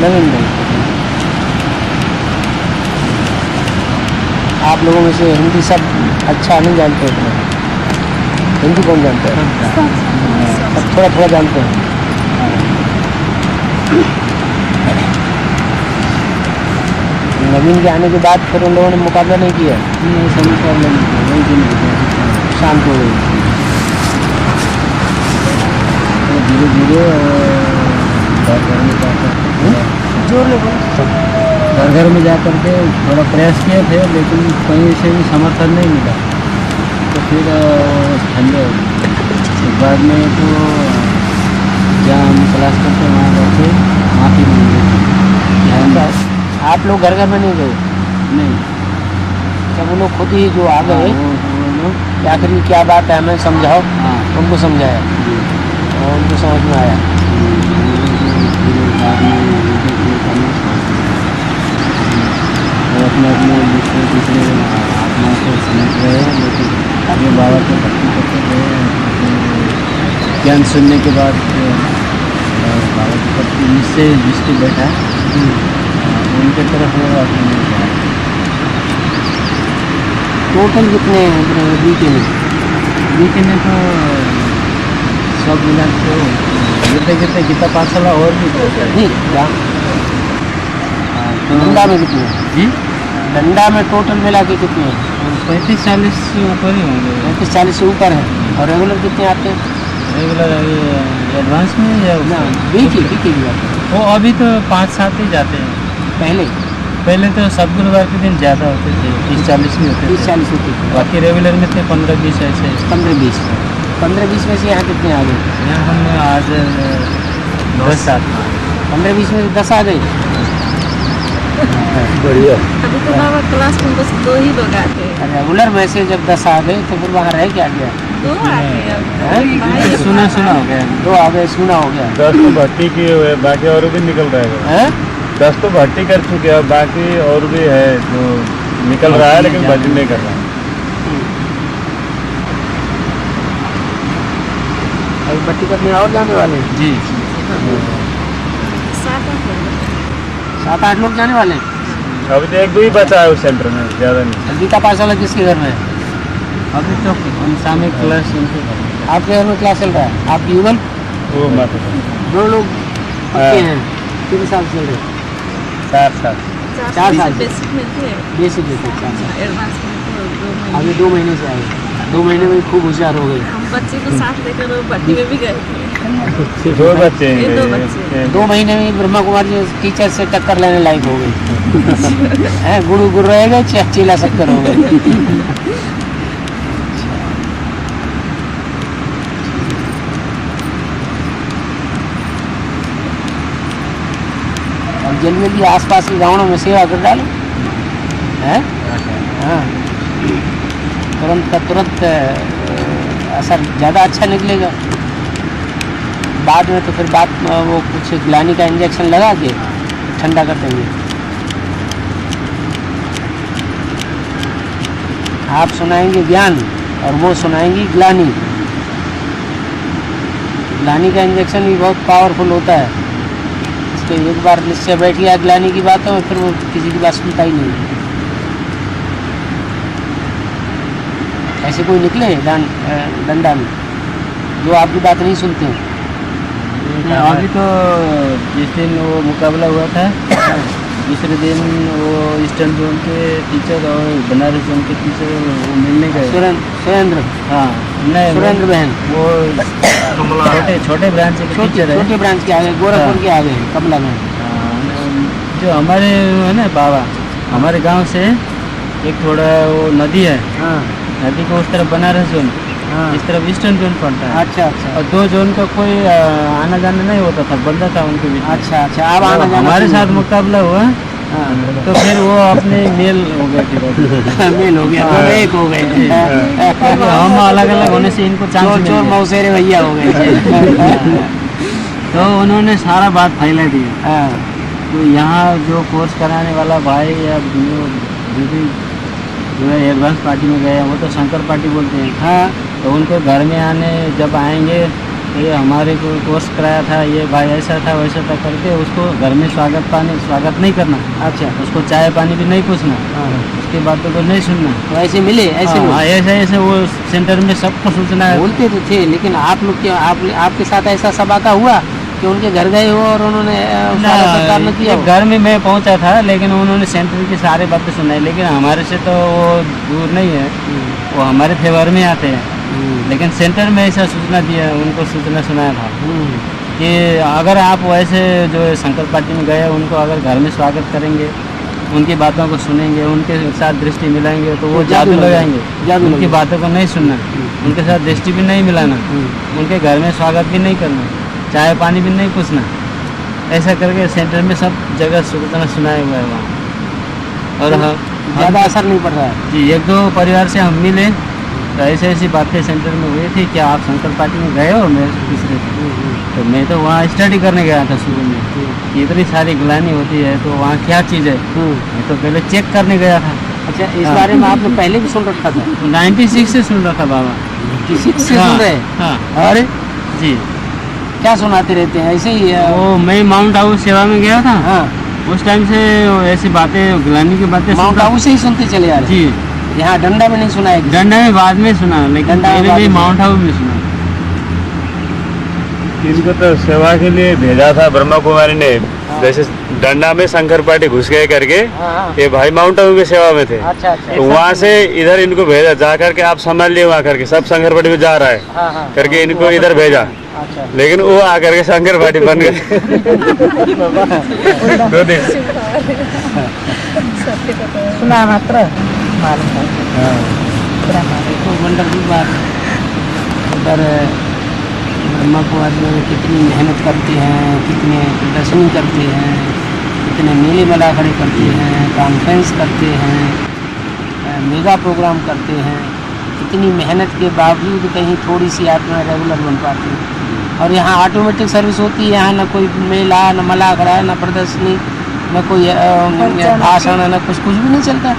नवीन भाई, आप लोगों में से हिंदी सब अच्छा नहीं जानते हो? हिंदी कौन जानता है? सब थोड़ा थोड़ा जानते हैं। नवीन के आने के बाद फिर उन लोगों ने मुकाबला नहीं किया? नहीं, सब मुकाबला नहीं किया, वही दिन हो गया, शांत हो गई। तो धीरे धीरे घर में जाकर जोर ले बोलो। घर में जा कर के थोड़ा प्रयास किए थे, लेकिन कहीं से भी समर्थन नहीं मिला, तो फिर ठंडे हो गए। उसके बाद में तो जहाँ हम क्लास करते वहाँ जाके माफ़ी मांगी। आप लोग घर घर में नहीं गए? नहीं, सब वो लोग खुद ही जो आ गए, वो लोग आखिर में क्या बात है हमें समझाओ, हाँ उनको समझाया और उनको समझ में आया। अपने अपने दूसरे आत्मा को समझ रहे हैं, लेकिन अपने बाबा को भक्ति करते रहे। ज्ञान सुनने के बाद बाबा के प्रति निश्चय दृष्टि बैठा, उनके तरफ वो अपने नहीं गया। टोटल कितने हैं बीके में? बीके में तो सब मिला तो गिरते गिरते गीता पाठशाला और भी जी डंडा में कितने? जी डंडा में टोटल मिला के कितने हैं? 35-40 से ऊपर ही होंगे। 35-40 से ऊपर है। और रेगुलर कितने आते हैं? रेगुलर एडवांस में या बीके की बात है। वो अभी तो 5-7 ही जाते हैं। पहले तो सब गुरुवार के दिन ज़्यादा होते थे, 30-40 भी होते थे। 30-40 होते थे। बाकी रेगुलर में थे 15-20 ऐसे। 15-20 में से यहाँ कितने आ गए? यहाँ हम आज 10-7 15-20 में से 10 आ गए। बढ़िया। अभी तो बाबा क्लास में बस 2 ही लोग आते हैं। रेगुलर में से जब 10 आ गए तो फिर वहाँ रह क्या गया? 2 आते हैं। हैं? सुना हो गया। 2 आ गए, सुना हो गया। 10 तो भर्ती किए हुए, बाकी और भी निकल रहेगा। हैं? 10 तो भर्ती कर चुके हैं, बाकी और भी है जो निकल रहा है, लेकिन भर्ती नहीं कर रहा है। अभी भर्ती करने और जाने वाले हैं? जी 7-8 लोग जाने वाले हैं। अभी तो 1-2 ही बचा है उस सेंटर में, ज़्यादा नहीं। गीता पाठशाला किसके घर में है? अभी तो हम सामने क्लास उनके घर में। आपके घर में क्लास चल रहा है? आपकी युगल वो मत 2 लोग पक्के हैं। 3 साल चल रहे? 4 साल। 4 साल बेसिक में थे, बेसिक है 4 साल। एडवांस में थे 2 महीने। अभी 2 महीने से आए। 2 महीने में खूब होशियार हो गए। हम बच्चे को साथ लेकर वो भर्ती में भी गए थे। 2 बच्चे हैं। ये 2 बच्चे। 2 महीने में ब्रह्मा कुमारी टीचर से टक्कर लेने लायक हो गई। गुरु रह गए, चेला शक्कर हो गए। और जल्दी जल्दी आसपास के गाँवों में सेवा कर डालो, हैं? हाँ, तुरंत का तुरंत असर ज़्यादा अच्छा निकलेगा। बाद में तो फिर वो कुछ ग्लानी का इंजेक्शन लगा के ठंडा कर देंगे। आप सुनाएंगे ज्ञान और वो सुनाएंगी ग्लानी। ग्लानी का इंजेक्शन भी बहुत पावरफुल होता है। इसके एक बार निश्चय बैठ गया ग्लानी की बातों में, फिर वो किसी की बात सुनता ही नहीं। ऐसे कोई निकले डंडा में जो आपकी बात नहीं सुनते हैं? अभी तो जिस दिन वो मुकाबला हुआ था, दूसरे दिन वो ईस्टर्न जोन के टीचर और बनारस जोन के टीचर वो मिलने गए। सुरेंद्र? हाँ, नहीं सुरेंद्र बहन वो छोटे ब्रांच के टीचर है। छोटे ब्रांच के आ गए, गोरखपुर के आ गए, कमला में। जो हमारे है ना बाबा, हमारे गांव से एक थोड़ा वो नदी है, नदी को उस तरफ बनारस जोन, इस तरफ ईस्टर्न जोन पड़ता है। अच्छा। और 2 जोन का कोई आना जाना नहीं होता था, बंदा था उनके बीच। अच्छा। अब आना जाना हमारे साथ मुकाबला हुआ, तो फिर वो अपने मेल हो गए। मेल हो गया, तो एक हो गए। हम अलग अलग होने से इनको चांस चोर मौसेरे भैया हो गए। तो उन्होंने सारा बात फैला दी। तो यहाँ जो कोर्स कराने वाला भाई या जो भी जो है एडवांस पार्टी में गए हैं, वो तो शंकर पार्टी बोलते हैं। तो उनको घर में जब आएंगे तो ये हमारे को कोर्स कराया था, ये भाई ऐसा था वैसा था करके उसको घर में स्वागत नहीं करना, अच्छा। उसको चाय पानी भी नहीं पूछना, हाँ। उसकी बातों को नहीं सुनना। तो ऐसे मिले ऐसे लोग? हाँ, ऐसे वो सेंटर में सबको सूचना है। बोलते तो थे, लेकिन आप लोग क्या आपके साथ ऐसा सबाका हुआ कि उनके घर गए हो और उन्होंने स्वागत सत्कार न किया हो? घर में मैं पहुंचा था, लेकिन उन्होंने सेंटर की सारी बातें सुनाई, लेकिन हमारे से तो वो दूर नहीं है, वो हमारे फेवर में आते हैं। लेकिन सेंटर में ऐसा सूचना दिया, उनको सूचना सुनाया था कि अगर आप वैसे जो शंकर पार्टी में गए उनको अगर घर में स्वागत करेंगे, उनकी बातों को सुनेंगे, उनके साथ दृष्टि मिलाएंगे तो वो जादू लगाएंगे। उनकी बातों को नहीं सुनना, उनके साथ दृष्टि भी नहीं मिलाना, उनके घर में स्वागत भी नहीं करना, चाय पानी भी नहीं पूछना। ऐसा करके सेंटर में सब जगह सूचना सुनाया हुआ है वहाँ। और ज़्यादा असर नहीं पड़ रहा है जी। एक दो परिवार से हम मिले तो ऐसी बातें सेंटर में हुई थी कि आप शंकर पार्टी में गए हो, मैं दूसरे तो मैं तो वहाँ स्टडी करने गया था शुरू में कि इतनी सारी ग्लानी होती है तो वहाँ क्या चीज़ है, मैं तो पहले चेक करने गया था। अच्छा, इस बारे में आपने पहले भी सुन रखा था? 96 से सुन रखा बाबा। 96 से सुन रहे? हाँ। अरे जी, क्या सुनाते रहते हैं ऐसे ही? वो मैं माउंट आबू सेवा में गया था। हाँ, उस टाइम से ऐसी बातें ग्लानी की बातें माउंट आबू से ही सुनते चले आ रहे? जी। यहाँ डंडा में नहीं सुना है? डंडा में बाद में सुना, लेकिन पहले भी माउंट आबू में सुना। इनको तो सेवा के लिए भेजा था ब्रह्मा कुमारी ने, जैसे डंडा में शंकर पार्टी घुस गए करके, हाँ। ये भाई माउंट आबू की सेवा में थे। अच्छा अच्छा। तो वहाँ से इधर इनको भेजा, जा करके आप संभाल लिए वहाँ करके, सब शंकर पार्टी में जा रहा है हाँ, हाँ। करके इनको इधर भेजा। अच्छा। लेकिन वो आकर के शंकर पार्टी बन गए। तो देख सुना मात्र मालूम है। तो वंडरफुल बात। उधर ब्रह्मा कुमारी में कितनी मेहनत करते हैं, कितने प्रदर्शनी करते हैं, कितने मेले मेला खड़े करते हैं, कॉन्फ्रेंस करते हैं, मेगा प्रोग्राम करते हैं। इतनी मेहनत के बावजूद कहीं थोड़ी सी यात्रा रेगुलर बन पाती है। और यहाँ ऑटोमेटिक सर्विस होती है, यहाँ न कोई मेला, न मला खड़ा, न प्रदर्शनी, न कोई भाषण, न कुछ भी नहीं चलता।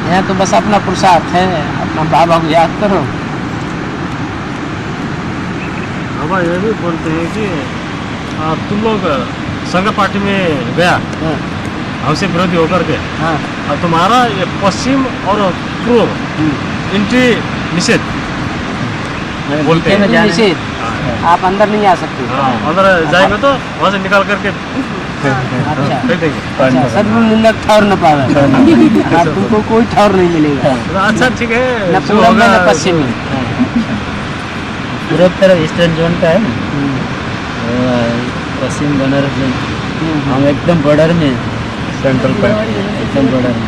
यहाँ तो बस अपना पुरुषार्थ है, अपना बाबा को याद करो। बाबा ये भी बोलते हैं कि तुम लोग संघ पार्टी में गया हाँ, हमसे विरोधी होकर के, हाँ, और तुम्हारा ये पश्चिम और पूर्व एंट्री निषेध बोलते हैं। हिंदू निषेध, आप अंदर नहीं आ सकते। हाँ, अंदर जाएंगे तो वहाँ से निकाल करके अच्छा फेंक देंगे। अच्छा, सदगुरु निंदक ठौर न पावे। हाँ, तुमको कोई ठौर नहीं मिलेगा, अच्छा ठीक है, न जो पूरब में होगा न पश्चिम में। पूर्व तरफ ईस्टर्न जोन का है ना, और पश्चिम बनारस जोन, हम एकदम बॉर्डर में हैं, सेंट्रल पार्टी एकदम बॉर्डर में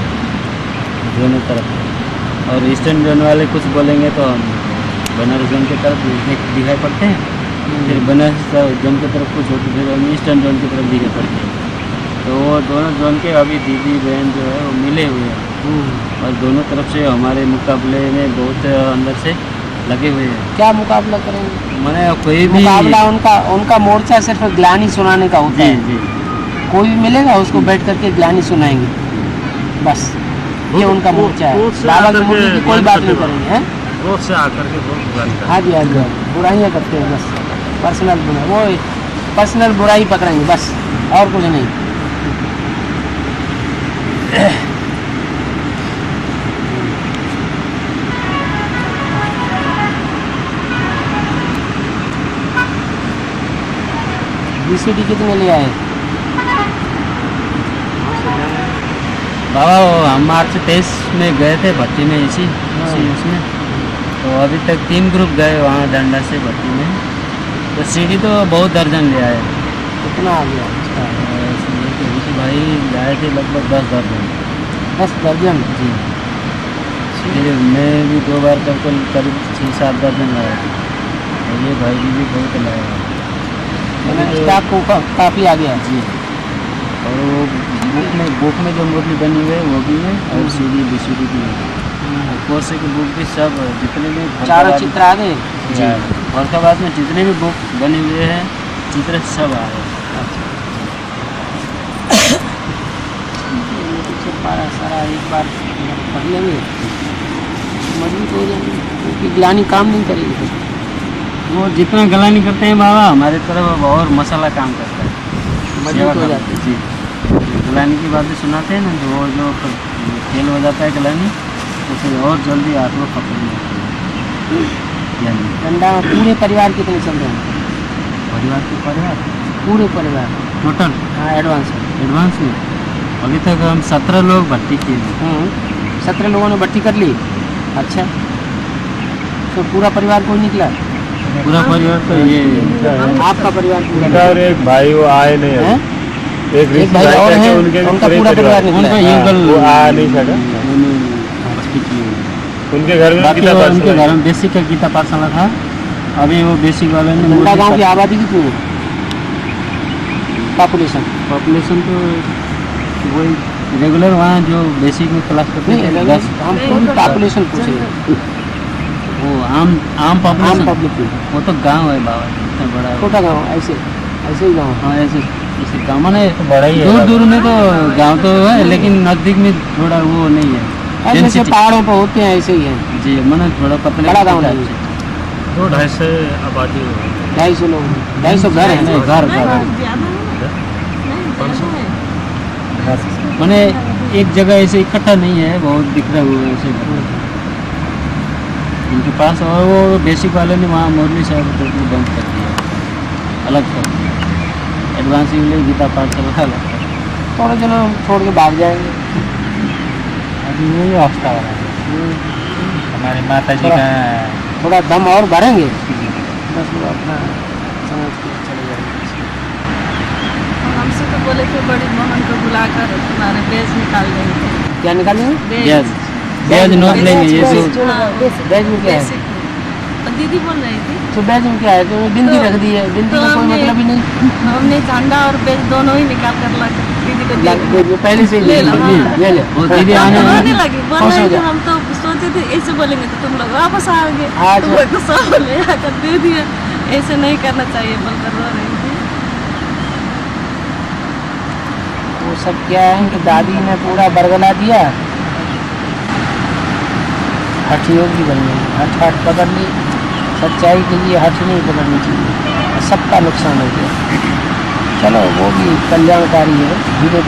दोनों तरफ। और ईस्टर्न जोन वाले कुछ बोलेंगे तो हम बनारस जोन की तरफ दिखाई पड़ते हैं, फिर बनारस जोन की तरफ कुछ होते फिर हम ईस्टर्न जोन की तरफ दिखाई पड़ते हैं। तो वो दोनों जोन के अभी दीदी बहन जो है वो मिले हुए हैं, और दोनों तरफ से हमारे मुकाबले में बहुत अंदर से लगे हुए हैं। क्या मुकाबला करेंगे? मैंने कोई भी मुकाबला उनका मोर्चा सिर्फ ग्लानी सुनाने का होता जी है। जी, कोई भी मिलेगा उसको बैठ करके ग्लानी सुनाएंगे, बस ये उनका मोर्चा है। बाबा की मूर्ति की कोई बात नहीं करेंगे, हैं? रोड से आकर के बहुत बुराई हाँ जी, हाँ जी, बुराइयाँ करते हैं बस, पर्सनल बुराई, वो पर्सनल बुराई पकड़ेंगे बस, और कुछ नहीं। बीसीडी कितने ले आए? बाबा हम मार्च 23 में गए थे भट्टी में, इसी उसमें तो अभी तक 3 ग्रुप गए वहाँ डंडा से भट्टी में। तो सीढ़ी तो बहुत दर्जन ले आए। कितना आ गया? तो भाई लाए थे लगभग 10 दर्जन। 10 दर्जन? जी। फिर मैं भी 2 बार करके करीब 6-7 दर्जन लाया था, और ये भाई भी बहुत लाया। स्टॉक काफ़ी आ गया जी। और वो बुक में जो मूर्ति बनी हुई है वो भी है, और सीढ़ी बीसीडी भी है। कोर्स की बुक भी सब जितने भी चारों चित्र आ गए जी, औरंगाबाद में जितने भी बुक बने हुए हैं चित्र सब आ गए। सारा एक बार पढ़ लेंगे मजबूत हो जाएंगे, क्योंकि ग्लानी काम नहीं करेगी। वो जितना गलानी करते हैं बाबा हमारे तरफ और मसाला काम करता है। मजबूत हो जाते हैं। जी, गलानी की बातें सुनाते हैं ना, जो वो जो फेल हो जाता है गलानी, तो फिर और जल्दी आप लोग पकड़ लेते हैं। यानी डंडा पूरे परिवार कितने चल रहे हैं? परिवार के परिवार पूरे परिवार? टोटल हाँ, एडवांस है। एडवांस में अभी तक हम 17 लोग भर्ती किए हैं। 17 लोगों ने भर्ती कर ली। अच्छा, तो पूरा परिवार कोई निकला? पूरा परिवार तो ये आपका परिवार पूरा उनका और एक भाई वो आए नहीं हैं? अभी। एक एक भाई और है हैं, उनके भी उनका पूरे पूरा परिवार निकला उनका है। युगल वो आ नहीं सका। भर्ती किए हैं। उनके घर में बाकी कितना वो पार्सल उनके है? घर में बेसिक का गीता पाठशाला था। अभी वो बेसिक वाले ने डंडा गांव की आबादी कितनी है? पॉपुलेशन? पॉपुलेशन तो वही रेगुलर वहाँ जो बेसिक में क्लास करते नहीं, हैं अगर हम पूरी पॉपुलेशन पूछ रहे हैं। वो आम आम पॉपुलेशन पब्लिक की वो तो गांव है बाबा, इतना बड़ा है। छोटा गाँव ऐसे ही गाँव है। हाँ ऐसे ऐसे गाँव माने बड़ा ही है दूर बाबा। दूर में तो गांव तो है, लेकिन नज़दीक में थोड़ा वो नहीं है। जैसे Density। पहाड़ों पर होते हैं ऐसे ही है। जी मैंने थोड़ा पतले बड़ा गाँव पतले नहीं से। 200-250 आबादी है। 250 लोग, 250 घर नहीं, हैं। घर मैंने एक जगह ऐसे इकट्ठा नहीं है, बहुत बिखरा हुआ है ऐसे घर। इनके पास और वो बेसिक वाले ने वहाँ मुरली साहब टोटली बंद कर दिया, अलग कर दिया। एडवांस इंग्लिश गीता पाठशाला अलग कर दिया। थोड़े दिनों हम छोड़ के भाग जाएंगे। अभी वही अवस्था हो रहा है हमारी माता जी थोड़ा- का। थोड़ा दम और भरेंगे, बस वो अपना समझ के चले जाएंगे। हमसे तो बोले थे बड़ी मोहन को बुलाकर तुम्हारे बेच निकाल देंगे। क्या निकालेंगे? ब्याज ब्याज नोट लेंगे ये तो। हाँ, बैज में क्या है? बेसिक में। तो दीदी बोल रही थी तो बैज में क्या है? तो बिंदी रख दी है, बिंदी का कोई मतलब ही नहीं। हमने झंडा और बेच दोनों ही निकाल कर ला के दीदी को दे दिया। जो पहले से ही ले लो, हाँ। ले ले। वो दीदी तो आने रोने लगी, बोल खुश हो रही थी जा। हम तो सोचे थे ऐसे बोलेंगे तो तुम लोग वापस आओगे, आज- तुम लोग को सब ले आकर दे दिया, ऐसे नहीं करना चाहिए बोलकर रो रही थी। वो सब क्या है कि दादी ने पूरा बरगला दिया, हठ योगी बन गई, हठ पकड़ ली। सच्चाई के लिए हठ नहीं पकड़नी चाहिए, सबका नुकसान हो गया। चलो वो भी कल्याणकारी है, धीरे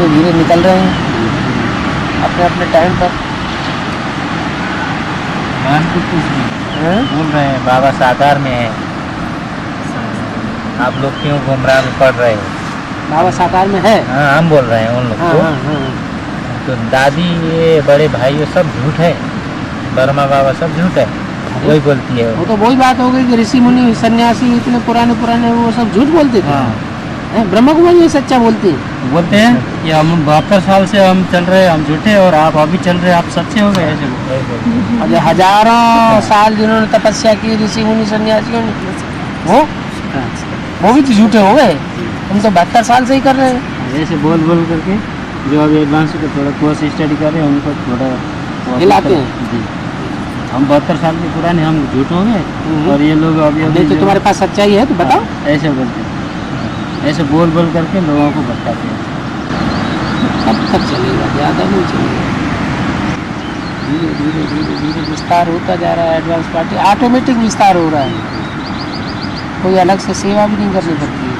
धीरे निकल रहे हैं अपने अपने टाइम पर। हैं? बोल रहे हैं बाबा साकार में है, आप लोग क्यों गुमराह में पड़ रहे हो? बाबा साकार में है। हाँ हम बोल रहे हैं उन लोग हाँ को। हाँ हाँ। तो दादी ये बड़े भाई ये सब झूठ है, बर्मा बाबा सब झूठ है, वही बोलती है वो तो वही बात हो गई कि ऋषि मुनि सन्यासी इतने पुराने वो सब झूठ बोलते थे। हाँ। हैं? ब्रह्म कुमारी ये सच्चा बोलते हैं। बोलते हैं कि हम 72 साल से हम चल रहे हैं, हम झूठे और आप अभी चल रहे हैं, आप सच्चे हो गए ऐसे बोलते। और जो हजारों साल जिन्होंने तपस्या की ऋषि मुनि सन्यासियों ने, वो भी तो झूठे हो गए। हम तो 72 साल से ही कर रहे हैं। ऐसे बोल करके जो अभी एडवांस का थोड़ा कोर्स स्टडी कर रहे हैं उनको थोड़ा हिलाते हैं। जी हम 72 साल के पुराने, हम झूठ हो गए और ये लोग अभी नहीं तो जो- तुम्हारे पास सच्चाई है तो बताओ। हाँ, ऐसे बोलते हैं, ऐसे बोल करके लोगों को भटकाते हैं। कब तक चलेगा? ज़्यादा नहीं चलेगा। धीरे विस्तार होता जा रहा है। एडवांस पार्टी ऑटोमेटिक विस्तार हो रहा है, कोई अलग से सेवा भी नहीं करनी पड़ती है।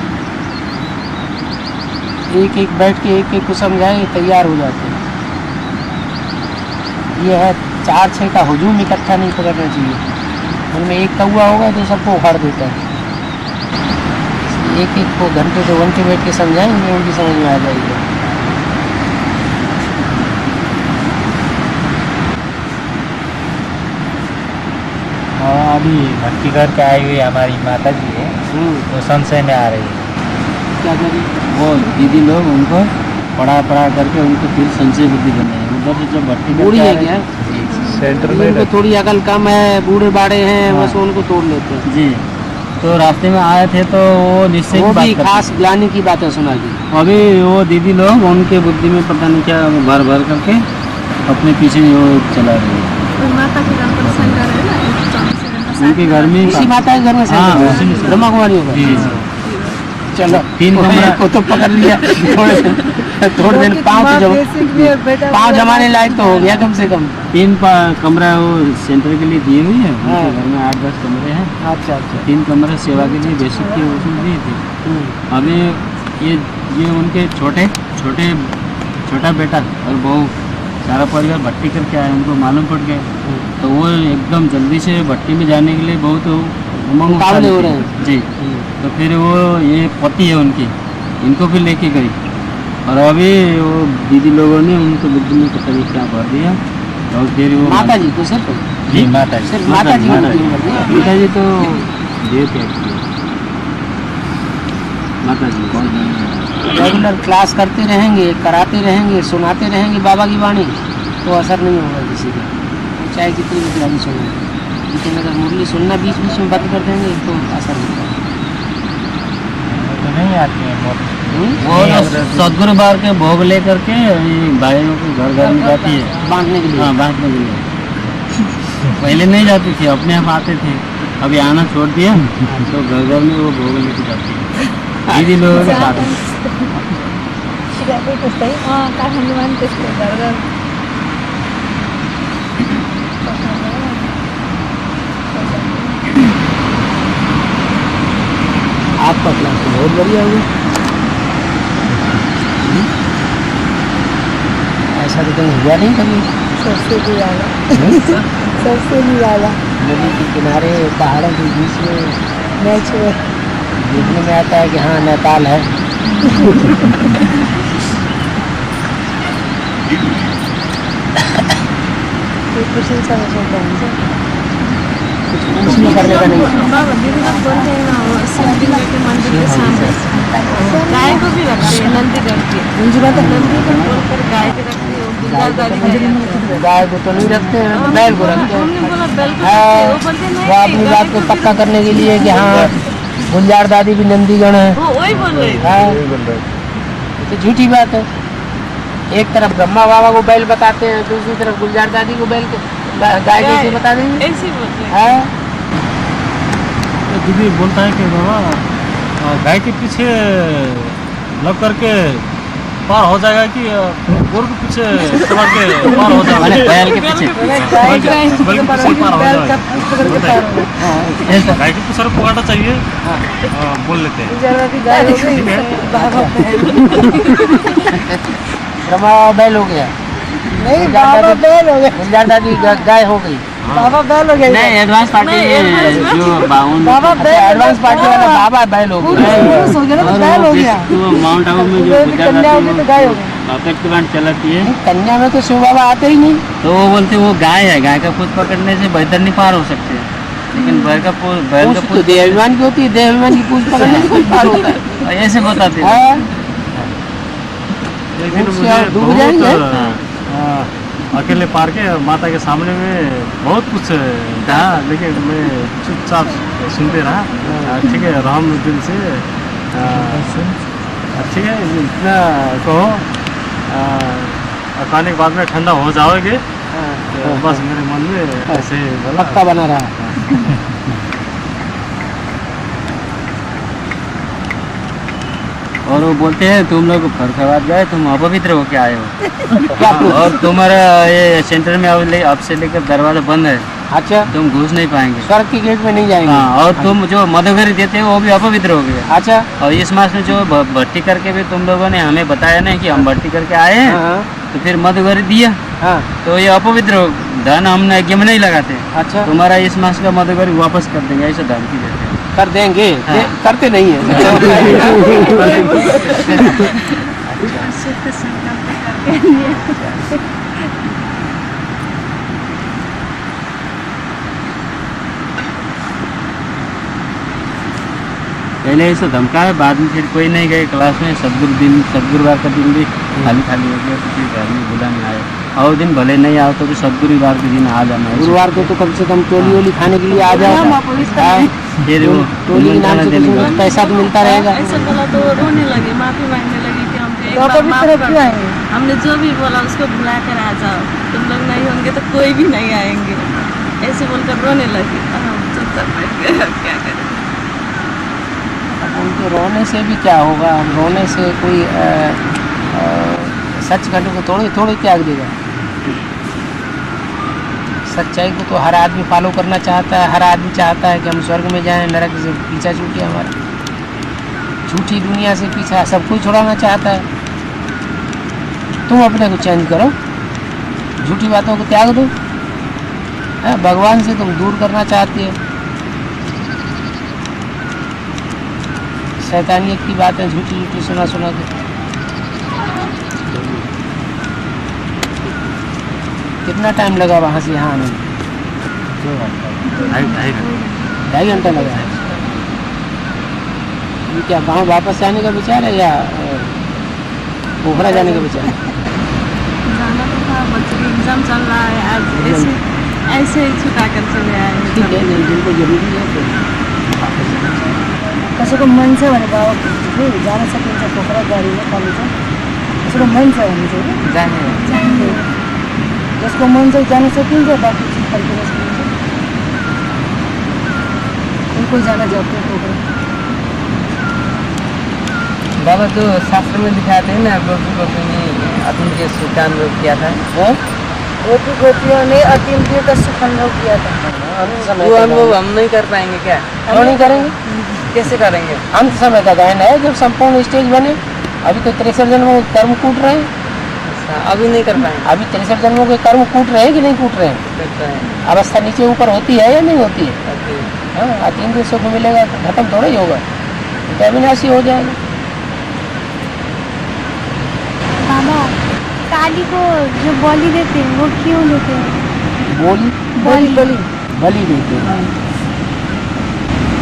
एक बैठ के एक को समझाएंगे, तैयार हो जाते हैं। ये है 4-6 का हुजूम इकट्ठा नहीं पकड़ना चाहिए। उनमें एक कौआ होगा तो सबको उखाड़ देता है। एक को घंटे 2 घंटे बैठ के समझाएंगे, उनकी समझ में आ जाएगी। और अभी भक्ति करके आई हुई हमारी माता जी है, वो संशय में आ रही है। क्या करें? वो दीदी लोग उनको पढ़ा करके उनको फिर संशय बुद्धि बने हैं। उधर से जब भर्ती बूढ़ी करके है आ रहे- क्या? जी सेंटर में उनको थोड़ी अकल कम है, बूढ़े बाड़े हैं, हाँ। बस उनको तोड़ लेते हैं। जी तो रास्ते में आए थे तो वो निश्चय वो की बात भी करते खास ग्लानि की बातें सुना दी। हैं। अभी वो दीदी लोग उनके बुद्धि में पता नहीं क्या भर करके अपने पीछे वो चला रहे हैं। और माता के घर पर सेंटर है ना, 24 घंटा उनके घर में इसी माता के घर में हाँ, सेंटर उसी में है, सेंटर। ब्रह्मा कुमारी होगा। जी जी चलो 3 कमरा को तो पकड़ लिया थोड़े थोड़े दिन बेटा पाँव जमाने लायक तो हो गया कम से कम। 3 कमरा वो सेंटर के लिए दिए हुई है, हाँ। उनके घर में 8-10 कमरे हैं। अच्छा अच्छा। 3 कमरे सेवा के लिए बेसिक की उसमें दी थी। अभी ये उनके छोटा बेटा और बहू सारा परिवार भट्टी करके आए, उनको मालूम पड़ गया तो वो एकदम जल्दी से भट्टी में जाने के लिए बहुत उमंग उतावले हो उठा रहे हैं। जी। तो फिर वो ये पति है उनकी, इनको भी लेके गई और अभी वो दीदी लोगों ने उनको बुद्धि में करीब क्या भर दिया और फिर वो माता जी को सिर्फ जी माता सिर्फ माता जी को बुकिंग कर दिया। माता जी तो देव के माता जी रेगुलर क्लास करते रहेंगे, कराते रहेंगे, सुनाते रहेंगे बाबा की वाणी, तो असर नहीं होगा किसी का, चाहे कितनी भी पुरानी सुने। लेकिन अगर मुरली सुनना बीच बीच में बंद कर देंगे तो असर होगा। तो नहीं आती है वो सदगुरु बार के भोग लेकर के भाइयों को घर में जाती है बांटने के लिए। हाँ बांटने के लिए। पहले नहीं जाती थी, अपने आप आते थे, अभी आना छोड़ दिया तो घर में वो भोग लेके जाती है दीदी लोगों के साथ। आपका क्लास तो बहुत बढ़िया होगा। ऐसा तो कहीं हुआ नहीं कभी। सबसे भी ज़्यादा नदी के किनारे पहाड़ों के बीच में मैच हुए। देखने में आता है कि हाँ नेपाल है। कुछ नहीं समझ में कुछ नहीं करने का नहीं। बाबा दीदी लोग बोलते हैं ना, वो शिवजी के मंदिर के सामने गाय को भी रखते हैं, नंदी करके नंदी को बोलकर गाय के रखते हैं, वो गुलजारदारी का गाय को तो नहीं रखते हैं, बैल को रखते हैं। हमने बोला बैल को हाँ, रखते हैं, वो बोलते नहीं वो अपनी बात को पक्का करने के लिए कि हाँ गुलजार दादी भी नंदीगण है। वो वही बोल रहे हैं। हाँ, यही बोल रहा है। तो झूठी बात है। एक तरफ ब्रह्मा बाबा को बैल बताते हैं, दूसरी तरफ गुलजार दादी को बैल गाय कैसे बता देंगे? ऐसे ही बोल रहे हैं। हाँ, तो दीदी बोलता है कि बाबा गाय के पीछे लग करके पार हो जाएगा कि गोर के पीछे पकड़ के पार हो जाएगा? मैंने बैल के पीछे बैल के पीछे पार हो जाएगा। गाय के पीछे पकड़ना चाहिए। बोल लेते हैं ब्रह्मा बाबा बैल हो गया, नहीं बाबा बैल हो गए, गुलजार दादी गाय हो गई। बाबा बैल हो गए। नहीं एडवांस पार्टी में जो बाउन बाबा एडवांस पार्टी वाला बाबा बैल हो गया। हो गया ना, तो बैल हो गया। तो माउंट आबू में जो कन्या हो गई तो गाय हो गई। रॉकेट की बांट चलाती है कन्या में तो शिव बाबा आते ही नहीं। तो वो बोलते वो गाय है, गाय का पूछ पकड़ने से बैतर नहीं पार हो सकते, लेकिन बैल का पूछ तो देहाभिमान की होती है, देहाभिमान की पूछ पकड़ने से कोई पार होता है। ऐसे बताते हैं। हाँ, लेकिन उससे मुझे आप डूब जाएंगे। अकेले पार के माता के सामने में बहुत कुछ था, लेकिन मैं चुपचाप सुनते रहा। ठीक है, राम दिल से ठीक है, इतना कहो कहने के बाद में ठंडा हो जाओगे तो बस मेरे मन में ऐसे बोला। पक्का बना रहा। और वो बोलते हैं तुम लोग फरखाबाद गए, तुम अपवित्र होके आए हो और तुम्हारा ये सेंटर में अब से लेकर दरवाजा बंद है, अच्छा, तुम घुस नहीं पाएंगे। स्वर्ग के गेट में नहीं जाएंगे। हाँ, और तुम जो मधुगरी देते हो वो भी अपवित्र हो गया। अच्छा, और इस मास में जो भर्ती करके भी तुम लोगों ने हमें बताया नहीं कि हम भर्ती करके आए हैं, हाँ, तो फिर मधुगरी दिया हाँ, तो ये अपवित्र हो, धन हम यज्ञ में नहीं लगाते, अच्छा, तुम्हारा इस मास का मधुगरी वापस कर देंगे, ऐसा धमकी देते हैं। कर देंगे। हाँ। करते नहीं है। शुद्ध संकल्प करके पहले ऐसा धमकाया, बाद में फिर कोई नहीं गए क्लास में। सदगुरुवार का दिन भी खाली खाली हो गया, किसी घर में बुला नहीं आए। और दिन भले नहीं आओ तो भी सदगुरुवार के दिन आ जाना है। गुरुवार को तो कम से कम टोली वोली खाने के लिए आ जाओ। फिर वो टोली के नाम से कुछ ना कुछ पैसा तो मिलता रहेगा। ऐसा बोला तो वो रोने लगे, माफी मांगने लगी कि हम एक बार माफ कर दो। हमने जो भी बोला उसको भुला कर आ जाओ, तुम लोग नहीं होंगे तो कोई भी नहीं आएंगे, ऐसे बोलकर रोने लगी। हम चुपचाप बैठ गए, अब क्या करें। अब उनके रोने से भी क्या होगा? रोने से कोई सचखंड को थोड़ी थोड़ी त्याग देगा। सच्चाई को तो हर आदमी फॉलो करना चाहता है। हर आदमी चाहता है कि हम स्वर्ग में जाएं, नरक से पीछा छूटे हमारा। झूठी दुनिया से पीछा सब कुछ छुड़ाना चाहता है। तुम अपने को चेंज करो, झूठी बातों को त्याग दो। भगवान से तुम दूर करना चाहते हो। शैतानियत की बातें झूठी झूठी सुना सुना के। कितना टाइम लगा वहाँ से यहाँ आने में? 2.5 घंटा लगा है। ये क्या गाँव वापस जाने का विचार है या पोखरा जाने का विचार है? जाना तो था, बच्चों का एग्जाम चल रहा है, आज ऐसे ही छुटा कर चले आए। ठीक है, जिनको जरूरी है तो कसैको मन छ भने बाबा जान सकिन्छ पोखरा गाडीमा कलेज। कसैको मन छ भने चाहिँ जाने जसको मन चाहिँ जान सकिन्छ, बाँकी चिज फर्किन सकिन्छ। कोही जान जाते पोखरा। बाबा तो शास्त्र में दिखाते हैं ना, गोपी गोपी ने अतुल के सुल्तान रोग किया था। गोपी गोपियों ने अतिथियों का सुखनभोग किया था। वो अनुभव हम नहीं कर पाएंगे क्या? क्यों नहीं करेंगे? कैसे करेंगे? अंत समय का गायन है जब संपूर्ण स्टेज बने। अभी तो 63 जन्मों के कर्म कूट रहे हैं। अभी नहीं कर पाएंगे। अभी 63 जन्मों के कर्म कूट रहे हैं कि नहीं कूट रहे हैं? करता है। अवस्था नीचे ऊपर होती है या नहीं होती है? हाँ, अतीन्द्रिय सुख मिलेगा तो खत्म थोड़ा ही होगा, तो अविनाशी हो जाएगा। बाबा, काली को जो बलि देते हैं वो क्यों देते हैं? बलि देते हैं।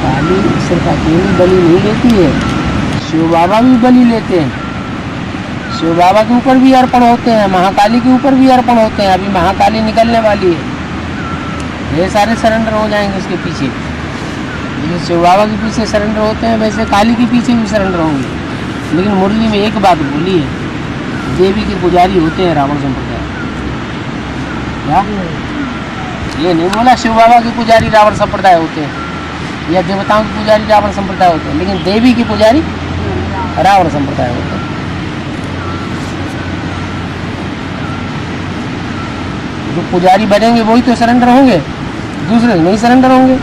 काली सिर्फ अकेली बलि नहीं लेती है, शिव बाबा भी बलि लेते हैं। शिव बाबा के ऊपर भी अर्पण होते हैं, महाकाली के ऊपर भी अर्पण होते हैं। अभी महाकाली निकलने वाली है, ये सारे सरेंडर हो जाएंगे उसके पीछे। जैसे शिव बाबा के पीछे सरेंडर होते हैं वैसे काली के पीछे भी सरेंडर होंगे। लेकिन मुरली में एक बात बोली है, देवी के पुजारी होते हैं रावण संप्रदाय। क्या ये नहीं बोला शिव बाबा के पुजारी रावण संप्रदाय होते हैं या देवताओं के पुजारी रावण संप्रदाय होते हैं, लेकिन देवी के पुजारी रावण संप्रदाय होते हैं। जो पुजारी बनेंगे वही तो सरेंडर होंगे, दूसरे नहीं सरेंडर होंगे।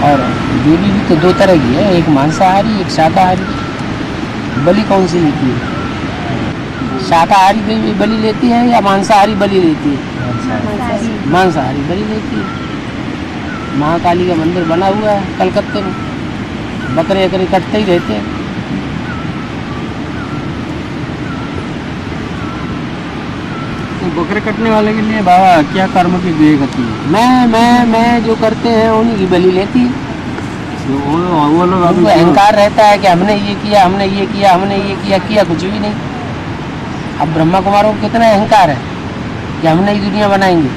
और देवी भी तो 2 तरह की है, एक मांसाहारी एक शाकाहारी। बलि कौन सी लेती है? शाकाहारी देवी बलि लेती है या मांसाहारी बलि लेती है? मांसाहारी बलि लेती है। महाकाली का मंदिर बना हुआ है कलकत्ते में, बकरे अकरे कटते ही रहते हैं। तो बकरे कटने वाले के लिए बाबा क्या कर्म की गति है? मैं जो करते हैं उन्हीं की बलि लेती है। वो लोग उनको अहंकार रहता है कि हमने ये किया, हमने ये किया, हमने ये किया कुछ भी नहीं। अब ब्रह्मा कुमारों को कितना अहंकार है कि हम नई दुनिया बनाएंगे,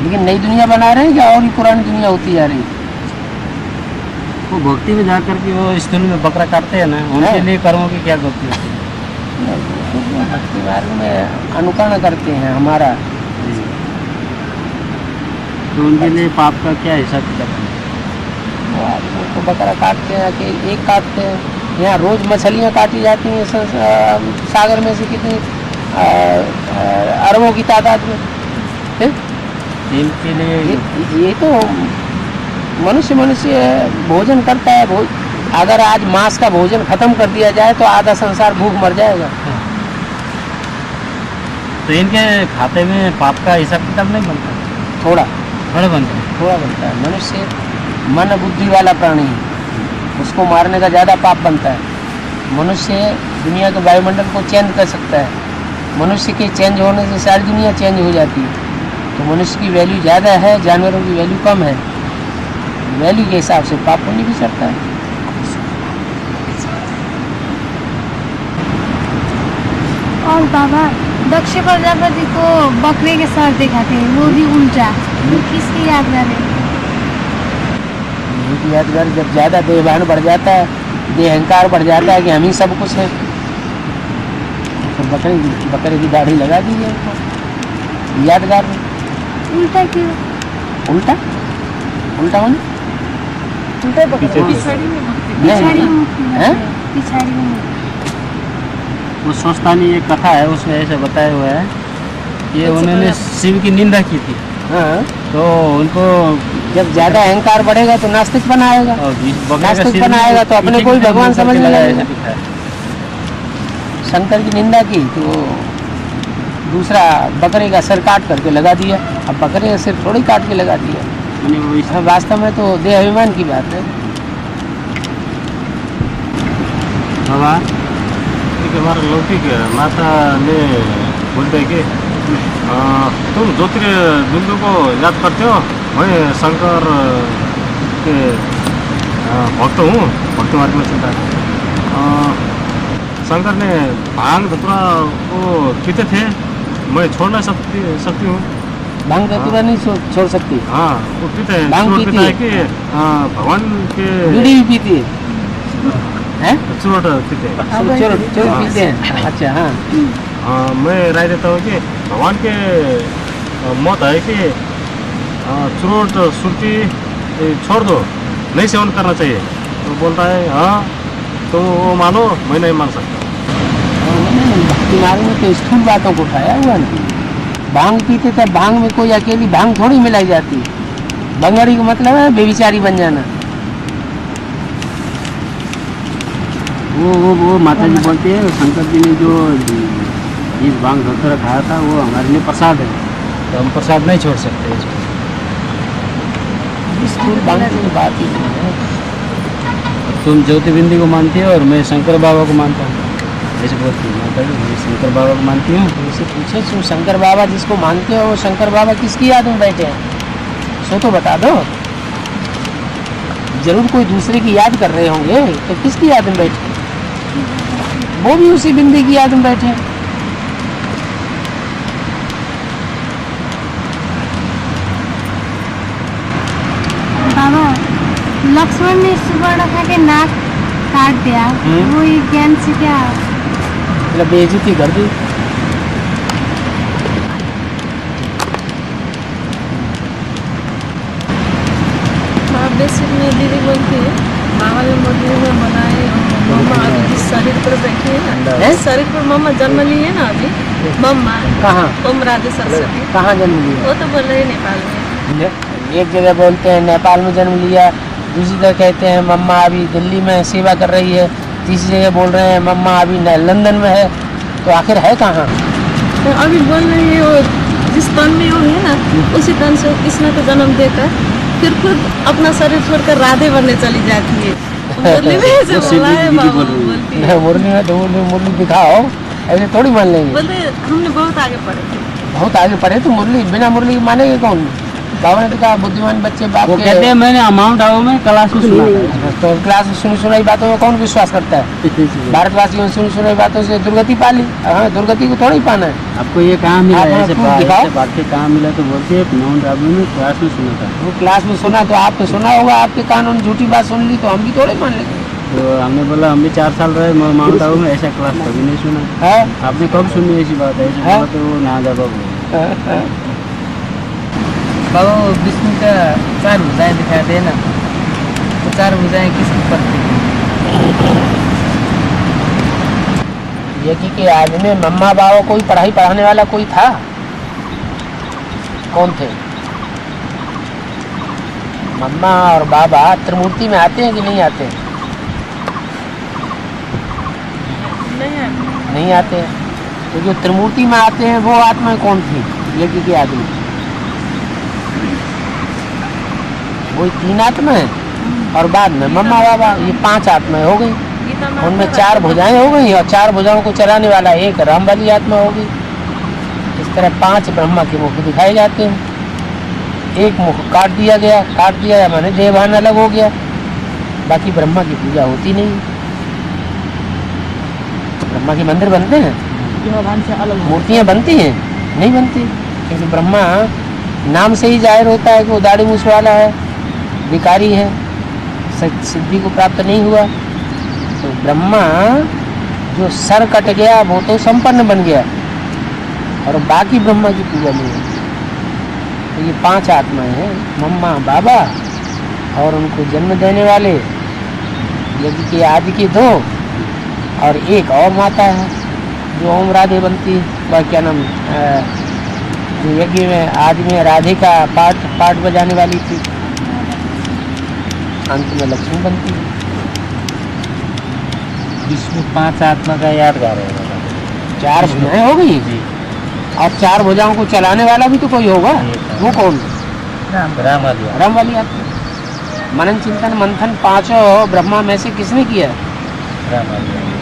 लेकिन नई दुनिया बना रहे हैं क्या और ही पुरानी दुनिया होती जा रही है। वो भक्ति में जा करके वो स्थूल में बकरा काटते हैं ना, उनके लिए कर्मों की क्या गति होती है? भक्ति मार्ग में अनुकरण करते हैं हमारा, तो उनके लिए पाप का क्या हिसाब किताब है? वो आदमी को बकरा काटते हैं कि एक काटते हैं। यहाँ रोज मछलियाँ काटी जाती हैं सागर में से कितनी अरबों की तादाद में है? इनके लिए ये तो मनुष्य भोजन करता है। अगर आज मांस का भोजन खत्म कर दिया जाए तो आधा संसार भूख मर जाएगा। तो इनके खाते में पाप का हिसाब किताब नहीं बनता? थोड़ा बनता है। मनुष्य मन बुद्धि वाला प्राणी है, उसको मारने का ज़्यादा पाप बनता है। मनुष्य दुनिया के वायुमंडल को चेंज कर सकता है। मनुष्य के चेंज होने से सारी दुनिया चेंज हो जाती है। तो मनुष्य की वैल्यू ज़्यादा है, जानवरों की वैल्यू कम है। वैल्यू के हिसाब से पाप होने भी सकता है। और बाबा, दक्ष प्रजापति को बकरे के साथ दिखाते हैं, वो भी उल्टा, तो किसकी यादगार है? उनकी यादगार जब ज़्यादा देहभान बढ़ जाता है, देहंकार बढ़ जाता है कि हम ही सब कुछ है, तो बकरे की दाढ़ी लगा दी है उनको यादगार में। उल्टा क्यों? उल्टा माने उल्टे पकड़ पीछे रहे हैं। पिछड़ी में भक्ति पिछाड़ी में मूर्ति हैं? है, पिछाड़ी में मूर्ति। वो स्वस्थानी एक कथा है, उसमें ऐसा बताया हुआ है कि उन्होंने शिव की निंदा की थी, हाँ, तो उनको जब ज्यादा अहंकार बढ़ेगा तो नास्तिक बनाएगा। और बकरे का नास्तिक सिर बनाएगा तो अपने पीछे को ही की तरफ भगवान मुड़ करके समझने लगाया लगेगा। दिखा है। शंकर की निंदा की तो दूसरा बकरे का सिर काट करके लगा दिया। अब बकरे का सिर थोड़ी काट के लगा दिया। यानी वो इस- हाँ, वास्तव में तो देह अभिमान की बात है। बाबा एक हमारे लौकिक माता ने बोलते हैं कि तुम ज्योतिर्बिंदु को याद करते हो, मैं शंकर के भक्त हूँ, भक्ति मार्ग में चलता है। शंकर ने भांग धतूरा को पीते थे, मैं छोड़ नहीं सकती हूँ। भांग धतूरा नहीं छोड़ सकती। हाँ, वो पीते हैं, भांग चूरट पीती पीता है है। कि भगवान के बीड़ी भी पीती है, हैं? चूरट पीते हैं। चोर पीते हैं। अच्छा, हाँ। मैं राय देता हूँ कि भगवान के मत है कि चूरट सुर्ती छोड़ दो, नहीं सेवन करना चाहिए। तो बोलता है हाँ तो वो मानो, मैं नहीं मान सकता। उन्होंने भक्ति मार्ग में तो स्थूल बातों को उठाया हुआ नहीं। भांग पीते थे, भांग में कोई अकेली भांग थोड़ी मिलाई जाती। बंगड़ी का मतलब है बेविचारी बन जाना। वो माता जी बोलती है शंकर जी ने जो इस भांग धतूरा खाया था वो हमारे लिए प्रसाद है, तो हम प्रसाद नहीं छोड़ सकते इसको। स्थूल भांग की बात ही नहीं है। तुम ज्योतिर्बिंदु को मानती हो और मैं शंकर बाबा को मानता हूँ, ऐसे बोलती है माता जी। मैं शंकर बाबा को मानती हूँ। उनसे पूछे तुम शंकर बाबा जिसको मानते हो, वो शंकर बाबा किसकी याद में बैठे हैं, सो तो बता दो। जरूर कोई दूसरे की याद कर रहे होंगे, तो किसकी याद में बैठे? वो भी उसी बिंदी की याद में बैठे हैं। बाबा, लक्ष्मण ने सुवर्णखा के नाक काट दिया, वो ये ज्ञान से क्या? मतलब बेइज्जती कर दी। बेसिक में दीदी बोलती है मामा ने मुरली में बनाए, मम्मा अभी जिस शरीर पर बैठी है ना, हैं? जिस शरीर पर मम्मा जन्म ली है ना अभी, मम्मा कहाँ ओम राधे सरस्वती, कहाँ जन्म लिया? वो तो बोल रहे हैं नेपाल में। एक जगह बोलते हैं नेपाल में जन्म लिया, दूसरी जगह कहते हैं मम्मा अभी दिल्ली में सेवा कर रही है, तीसरी जगह बोल रहे हैं मम्मा अभी लंदन में है। तो आखिर है कहाँ? तो अभी बोल रही है वो जिस तन में वो है ना, उसी तन से कृष्ण को जन्म देकर फिर खुद अपना शरीर छोड़कर राधे बनने चली जाती है। मुरली में ऐसे बोला है मामा, बोलती है। मुरली में तो मुरली दिखाओ, ऐसे थोड़ी मान लेंगे। बोलते हमने बहुत आगे पढ़े थे। बहुत आगे पढ़े तो मुरली, बिना मुरली मानेंगे कौन? बाबा ने तो कहा बुद्धिमान बच्चे बाप वो के कहते हैं मैंने अमाउंट आओ में क्लास में सुना था। तो क्लास में सुनी सुनाई बातों में कौन विश्वास करता है? भारतवासियों में सुनी सुनाई बातों से दुर्गति पा ली। हाँ, दुर्गति को थोड़ी पाना है। आपको ये कहाँ मिला? आप ऐसे proof दिखाओ। बात के कहाँ मिला? तो बोलते हैं माउंट आबू में क्लास में सुना था। वो क्लास में सुना तो आपने सुना होगा, आपके कानून झूठी बात सुन ली तो हम भी थोड़े मान लेंगे। तो हमने बोला हम भी 4 साल रहे माउंट आबू में, ऐसा क्लास कभी नहीं सुना। है आपने कब सुनी ऐसी बात? ऐसे हाँ? बोला तो वो ना जवाब। बाबा विष्णु का 4 भुजाएं दिखा देना, तो 4 भुजाएं किसकी पत्नी? यज्ञ के आज में मम्मा बाबा कोई पढ़ाई पढ़ाने वाला कोई था? कौन थे? मम्मा और बाबा त्रिमूर्ति में आते हैं कि नहीं आते हैं? नहीं आते हैं। तो जो त्रिमूर्ति में आते हैं वो आत्माएं कौन थी यज्ञ के आदमी? वही 3 आत्माएं और बाद में मम्मा बाबा, ये 5 आत्माएं हो गई। उनमें 4 भुजाएं हो गई और 4 भुजाओं को चलाने वाला एक राम वाली आत्मा हो गई। इस तरह 5 ब्रह्मा के मुख दिखाए जाते हैं। एक मुख काट दिया गया, काट दिया माने देवभान अलग हो गया, बाकी ब्रह्मा की पूजा होती नहीं। ब्रह्मा के मंदिर बनते हैं, मूर्तियाँ बनती हैं? नहीं बनती, क्योंकि ब्रह्मा नाम से ही जाहिर होता है कि वो दाढ़ी मूछ वाला है, भिखारी है, सिद्धि को प्राप्त नहीं हुआ। तो ब्रह्मा जो सर कट गया वो तो संपन्न बन गया और बाकी ब्रह्मा की पूजा नहीं है। तो ये 5 आत्माएं हैं, मम्मा बाबा और उनको जन्म देने वाले यज्ञ के आदि के 2 और एक और माता है जो ओम राधे बनती है। वह क्या नाम जो यज्ञ में आदि में राधे का पाठ बजाने वाली थी, अंत में लक्ष्मी बनती है। विष्णु 5 आत्मा का यादगार है 4 भुजाएं हो गई और 4 भुजाओं को चलाने वाला भी तो कोई होगा। वो कौन? राम आदि राम वाली आत्मा। मनन चिंतन मंथन 5 ब्रह्मा में से किसने किया?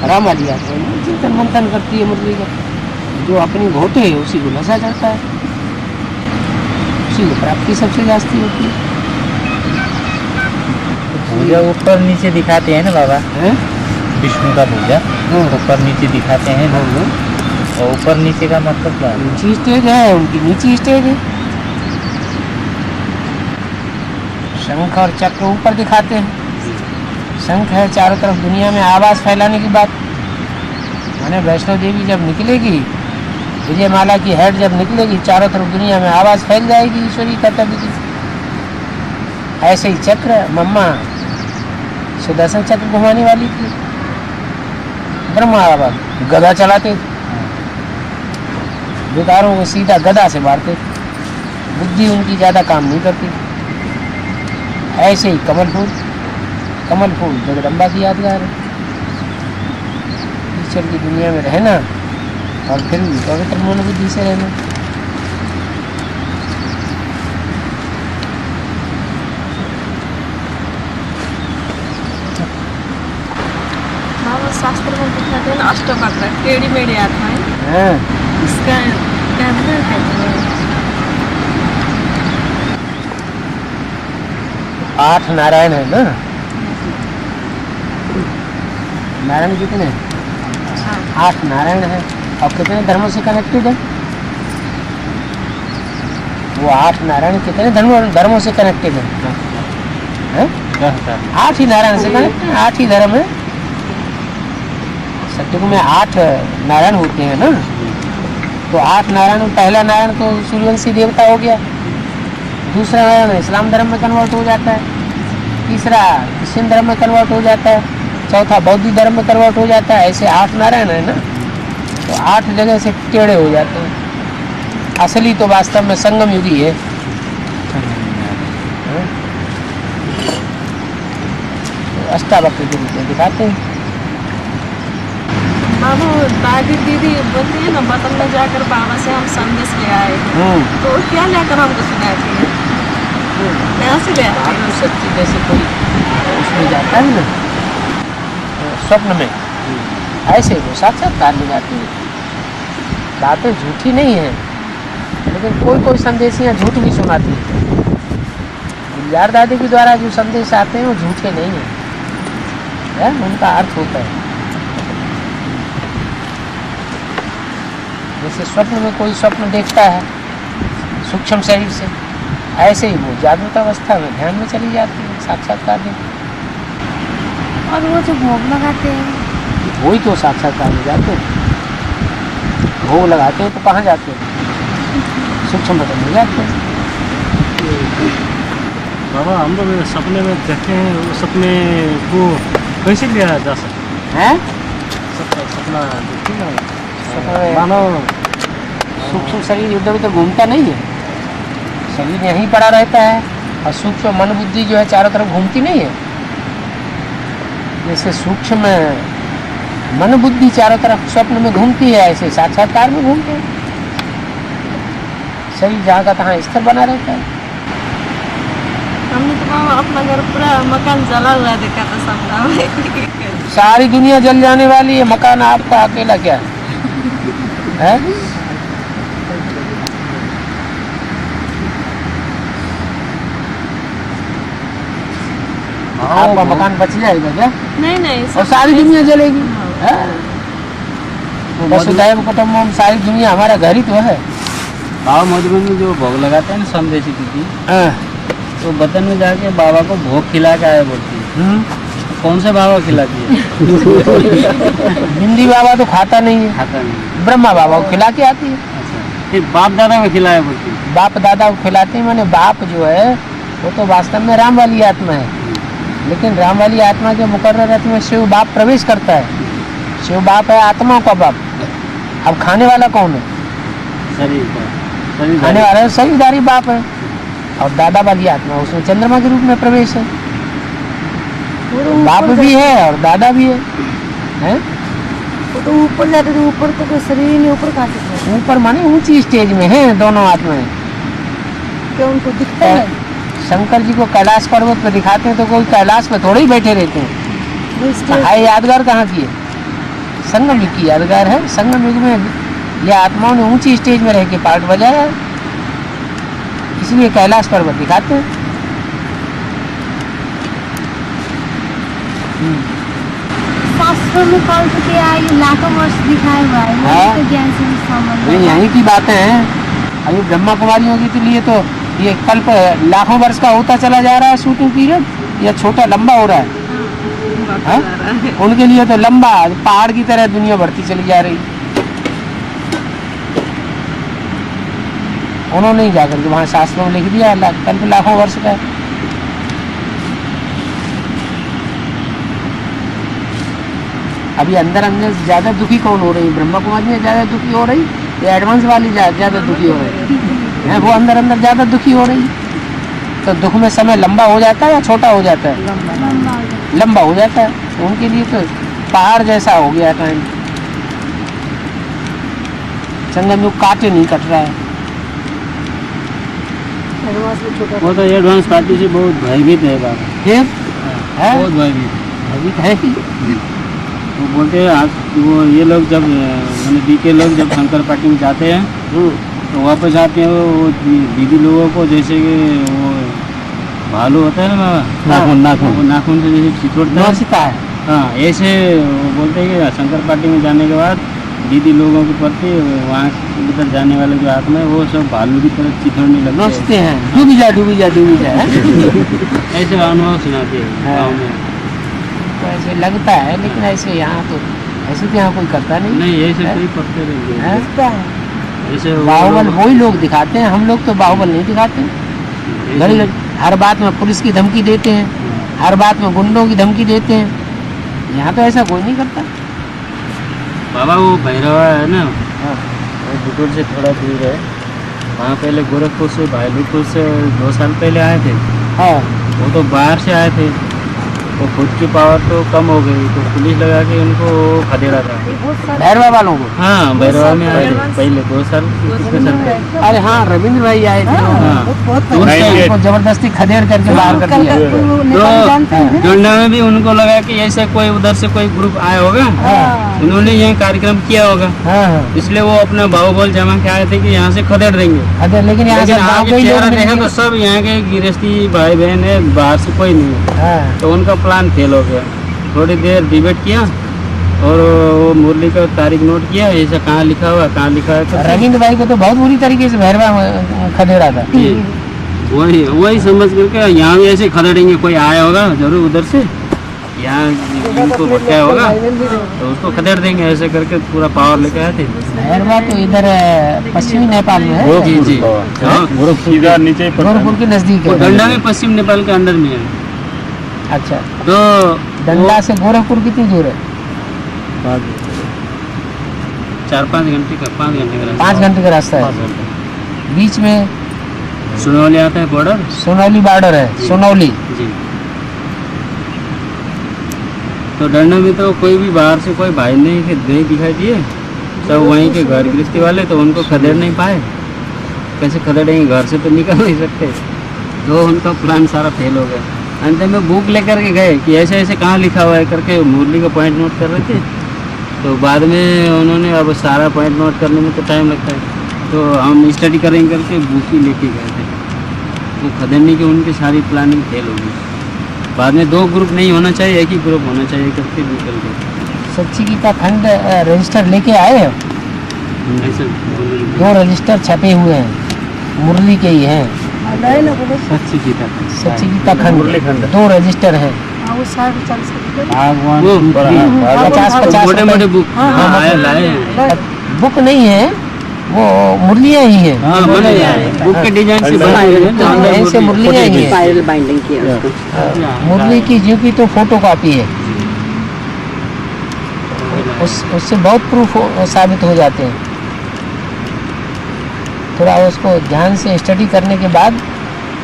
राम वाली आत्मा चिंतन मंथन करती है मुरली का। जो अपनी घोटे है उसी को नशा चढ़ता है, उसी को प्राप्ति सबसे जास्ती होती है। भुजा ऊपर नीचे दिखाते हैं ना बाबा, विष्णु का भुजा ऊपर नीचे दिखाते हैं ना, और ऊपर नीचे का मतलब क्या है? नीची स्टेज है उनकी, नीची स्टेज है। शंख और चक्र ऊपर दिखाते हैं। शंख है चारों तरफ दुनिया में आवाज़ फैलाने की बात। माने वैष्णो देवी जब निकलेगी, विजय माला की हेड जब निकलेगी, चारों तरफ दुनिया में आवाज़ फैल जाएगी ईश्वरी कर्तव्य की। ऐसे ही चक्र मम्मा सुदर्शन चक्र घुमाने वाली थी, ब्रह्मा बाबा गदा चलाते थे, बेकारों को सीधा गदा से मारते थे, बुद्धि उनकी ज़्यादा काम नहीं करती। ऐसे ही कमल फूल जगदम्बा की यादगार है। ईश्वर की दुनिया में रहना और फिर भी पवित्र मन बुद्धि से रहना। बाबा शास्त्र में दिखाते हैं ना अष्टवक्र, टेढ़ी मेढ़ी आत्माएं, हाँ, इसका कहना है 8 नारायण है ना। नारायण कितने? 8 नारायण है। और कितने धर्मों से कनेक्टेड है? वो 8 नारायण कितने धर्मों से कनेक्टेड है? 8 ही नारायण से कनेक्टेड, 8 ही धर्म है। सत्युग में 8 नारायण होते हैं ना, तो 8 नारायण। पहला नारायण तो सूर्यवंशी देवता हो गया, दूसरा नारायण इस्लाम धर्म में कन्वर्ट हो जाता है, तीसरा क्रिश्चियन धर्म में कन्वर्ट हो जाता है, चौथा बौद्ध धर्म में कन्वर्ट हो जाता है। ऐसे 8 नारायण है ना, तो 8 जगह से टेढ़े हो जाते हैं। असली तो वास्तव में संगम युगी है। तो अष्टावक्र के रूप में दिखाते हैं। बाबू दादी दीदी बोलती है ना, बतन में जाकर बाबा से हम संदेश ले आए, तो क्या लेकर हमको सुनाती है? कहाँ से ले आए? सच्ची जैसे कोई उसमें जाता है ना स्वप्न में, ऐसे वो साक्षात्कार में जाती है। बातें झूठी नहीं है, लेकिन कोई संदेशियाँ झूठ भी सुनाती है। गुलजार दादी के द्वारा जो संदेश आते हैं वो झूठे नहीं है, उनका अर्थ होता है। जैसे स्वप्न में कोई स्वप्न देखता है सूक्ष्म शरीर से, ऐसे ही वो जागृत अवस्था में ध्यान में चली जाती है, साक्षात्कार देखती है। और वो जो भोग लगाते हैं, वही तो साक्षात्कार में जाते हैं। भोग लगाते हैं तो कहाँ जाते हैं? सूक्ष्म बदन में जाते हैं। बाबा हम लोग सपने में देखते हैं, वो सपने को कैसे लिया जा सकता है? सपना देखते हैं मानो सूक्ष्म शरीर इधर उधर घूमता नहीं है, शरीर यहीं पड़ा रहता है, और सूक्ष्म मन बुद्धि जो है चारों तरफ घूमती नहीं है। जैसे सूक्ष्म मन बुद्धि चारों तरफ स्वप्न में घूमती है, ऐसे साक्षात्कार में घूमते हैं। शरीर जहाँ का तहाँ स्थिर बना रहता है। हमने तो बाबा अपना घर पूरा मकान जला हुआ देखा था सपना में। सारी दुनिया जल जाने वाली है, मकान आपका अकेला क्या है? आपका मकान बच जाएगा क्या? नहीं और सारी दुनिया जलेगी? वसुधैव कुटुंबकम, सारी दुनिया हमारा घर ही तो है। बाबा मधुबन में जो भोग लगाते हैं ना संदेशी दीदी, तो बतन में जाके बाबा को भोग खिला के आया बोलती है। कौन से बाबा खिलाती है? हिंदी बाबा तो खाता नहीं है, खाता नहीं। ब्रह्मा बाबा को खिला के आती है। अच्छा, फिर बाप दादा को खिलाया बोलती है। बाप दादा को खिलाते हैं, माने बाप जो है वो तो वास्तव में राम वाली आत्मा है, लेकिन राम वाली आत्मा के मुकर्रर रथ में शिव बाप प्रवेश करता है। शिव बाप है आत्माओं का बाप। अब खाने वाला कौन है? खाने वाला है शरीरधारी बाप है। और दादा वाली आत्मा उसमें चंद्रमा के रूप में प्रवेश है। बाप भी है और दादा भी है, हैं? वो तो ऊपर जाते थे, ऊपर तो कोई शरीर ही नहीं, ऊपर कहाँ से ऊपर माने ऊंची स्टेज में है दोनों आत्माएं। क्या उनको दिखता है? शंकर जी को कैलाश पर्वत पर दिखाते हैं तो कोई कैलाश पे थोड़े ही बैठे रहते हैं। वो स्टेज हाय यादगार कहाँ की है? संगम युग की यादगार है। संगम युग में ये आत्माओं ने ऊंची स्टेज में रह के पार्ट बजाया है, इसलिए कैलाश पर्वत दिखाते हैं। शास्त्रों में कौन सा क्या है, ये लाखों वर्ष दिखाया हुआ है, वो हाँ। तो ज्ञान से भी संबंध ये है। यहीं की बातें हैं। अभी ब्रह्मा कुमारियों के लिए तो ये कल्प लाखों वर्ष का होता चला जा रहा है शूटिंग पीरियड, या छोटा लंबा हो रहा है? हाँ? उनके लिए तो लंबा पहाड़ की तरह दुनिया बढ़ती चली जा रही। उन्होंने ही जाकर के वहाँ शास्त्रों में लिख दिया कल्प लाखों वर्ष का है। अभी अंदर अंदर ज्यादा दुखी कौन हो रही? ब्रह्मा कुमारी में ज्यादा दुखी हो रही या एडवांस वाली ज्यादा दुखी हो रही है? वो अंदर अंदर ज्यादा दुखी हो रही। तो दुख में समय लंबा हो जाता है या छोटा हो जाता है? लंबा हो जाता है। तो उनके लिए तो पहाड़ जैसा हो गया टाइम। संगम युग काटे नहीं कट रहा है। एडवांस में छोटा वो तो एडवांस पार्टी से बहुत भयभीत है बाबा, फिर है बहुत भयभीत। अभी है ही। वो बोलते हैं आज वो ये लोग जब मैंने बीके लोग जब शंकर पार्टी में जाते हैं तो वापस आते हैं वो दीदी लोगों को जैसे कि वो भालू होता है ना, नाखून, वो नाखून से जैसे छिछोड़ता है। नौसिता है। हाँ, ऐसे वो बोलते हैं कि शंकर पार्टी में जाने के बाद दीदी लोगों के प्रति वहाँ उधर जाने वाले जो आत्मा है वो सब भालू की तरह चिथड़ने लगते नौचते हैं, डूबी जा डूबी जा डूबी जा है? ऐसे अनुभव सुनाते हैं गाँव में। तो ऐसे लगता है, लेकिन ऐसे यहाँ तो ऐसे तो यहाँ कोई करता नहीं। नहीं ऐसे कोई करते नहीं हैं? दिखता है। ऐसे वो बाहुबल लोग- वही लोग दिखाते हैं, हम लोग तो बाहुबल नहीं दिखाते। ऐसे- घड़ी घड़ी हर बात में पुलिस की धमकी देते हैं, हर बात में गुंडों की धमकी देते हैं। यहाँ तो ऐसा कोई नहीं करता। बाबा वो भैरवा है ना, वो बुटुल से थोड़ा दूर है। वहाँ पहले गोरखपुर से भाईलुपुर से 2 साल पहले आए थे। हाँ, वो तो बाहर से आए थे, तो खुद की पावर तो कम हो गई तो पुलिस लगा के उनको खदेड़ा था। भैरवा वालों को। हाँ, भैरवा में आए थे पहले 2 साल कितने साल पहले। अरे हाँ, रविंद्र भाई आए थे। हाँ, बहुत उस टाइम उनको जबरदस्ती खदेड़ करके बाहर कर दिया। नेपाली जानते हैं तो डोंडा में भी उनको लगा कि ऐसे कोई उधर से कोई ग्रुप आया होगा, हाँ। उन्होंने यह कार्यक्रम किया होगा, हाँ हाँ। इसलिए वो अपना बाहुबल जमा के आए थे कि यहाँ से खदेड़ देंगे। अरे लेकिन यहाँ से लेकिन गाँव के आगे ही लोग चेहरा मिल देखा गए। तो सब यहाँ के गृहस्थी भाई बहन है, बाहर से कोई नहीं है। हाँ, तो उनका प्लान फेल हो गया। थोड़ी देर डिबेट किया और वो मुरली का तारीख नोट किया, ऐसा कहाँ लिखा हुआ कहाँ लिखा है तो रविंद्र भाई को तो बहुत बुरी तरीके से भैरवा खदेड़ा था। वही समझ करके यहाँ भी ऐसे खदेड़ेंगे, कोई आया होगा जरूर उधर से, यहाँ इनको भटकाया होगा तो उसको खदेड़ देंगे, ऐसे करके पूरा पावर लेके आए थे। भैरवा तो इधर पश्चिमी नेपाल में है, जी जी, हाँ, सीधा नीचे ही पड़ता है। गोरखपुर के नजदीक वो है। डंडा में पश्चिम नेपाल के अंदर में है। अच्छा, तो डंडा से गोरखपुर कितनी दूर है? 4-5 घंटे का 5 घंटे का 5 घंटे का रास्ता है। बीच में सुनौली आता है बॉर्डर। सोनौली बॉर्डर है, सोनौली। जी, तो डंडा में तो कोई भी बाहर से कोई भाई नहीं दिखाई दिए, सब वहीं के घर गृहस्थी वाले, तो उनको खदेड़ नहीं पाए। कैसे खदेड़ेंगे, घर से तो निकल नहीं सकते, तो उनका प्लान सारा फेल हो गया। अंत में बुक लेकर के गए कि ऐसे ऐसे कहाँ लिखा हुआ है करके मुरली का पॉइंट नोट कर रहे थे। तो बाद में उन्होंने अब सारा पॉइंट नोट करने में तो टाइम लगता है, तो हम स्टडी करेंगे करके बुक ही लेके गए थे। तो खदेड़ने की उनकी सारी प्लानिंग फेल हो गई। बाद में 2 ग्रुप नहीं होना चाहिए, एक ही ग्रुप होना चाहिए करके निकल गए। सच्ची गीता खंड रजिस्टर लेके आए हो? ऐसे 2 रजिस्टर छपे हुए हैं, मुरली के ही हैं। सच्ची गीता सच्ची गीता मुरली खंड। खंड 2 रजिस्टर है। हाँ, वो 60-40 रुपए। वो 50-50 बड़े बड़े रुपए। बुक हाँ, लाए हैं। बुक नहीं है, वो मुरलियाँ ही है। बुक के डिजाइन से बनाए गए हैं, अंदर ऐसे मुरलियाँ ही है। स्पाइरल बाइंडिंग किया उसको। मुरली की जो की तो फोटो कॉपी है, उससे बहुत प्रूफ साबित हो जाते हैं। थोड़ा उसको ध्यान से स्टडी करने के बाद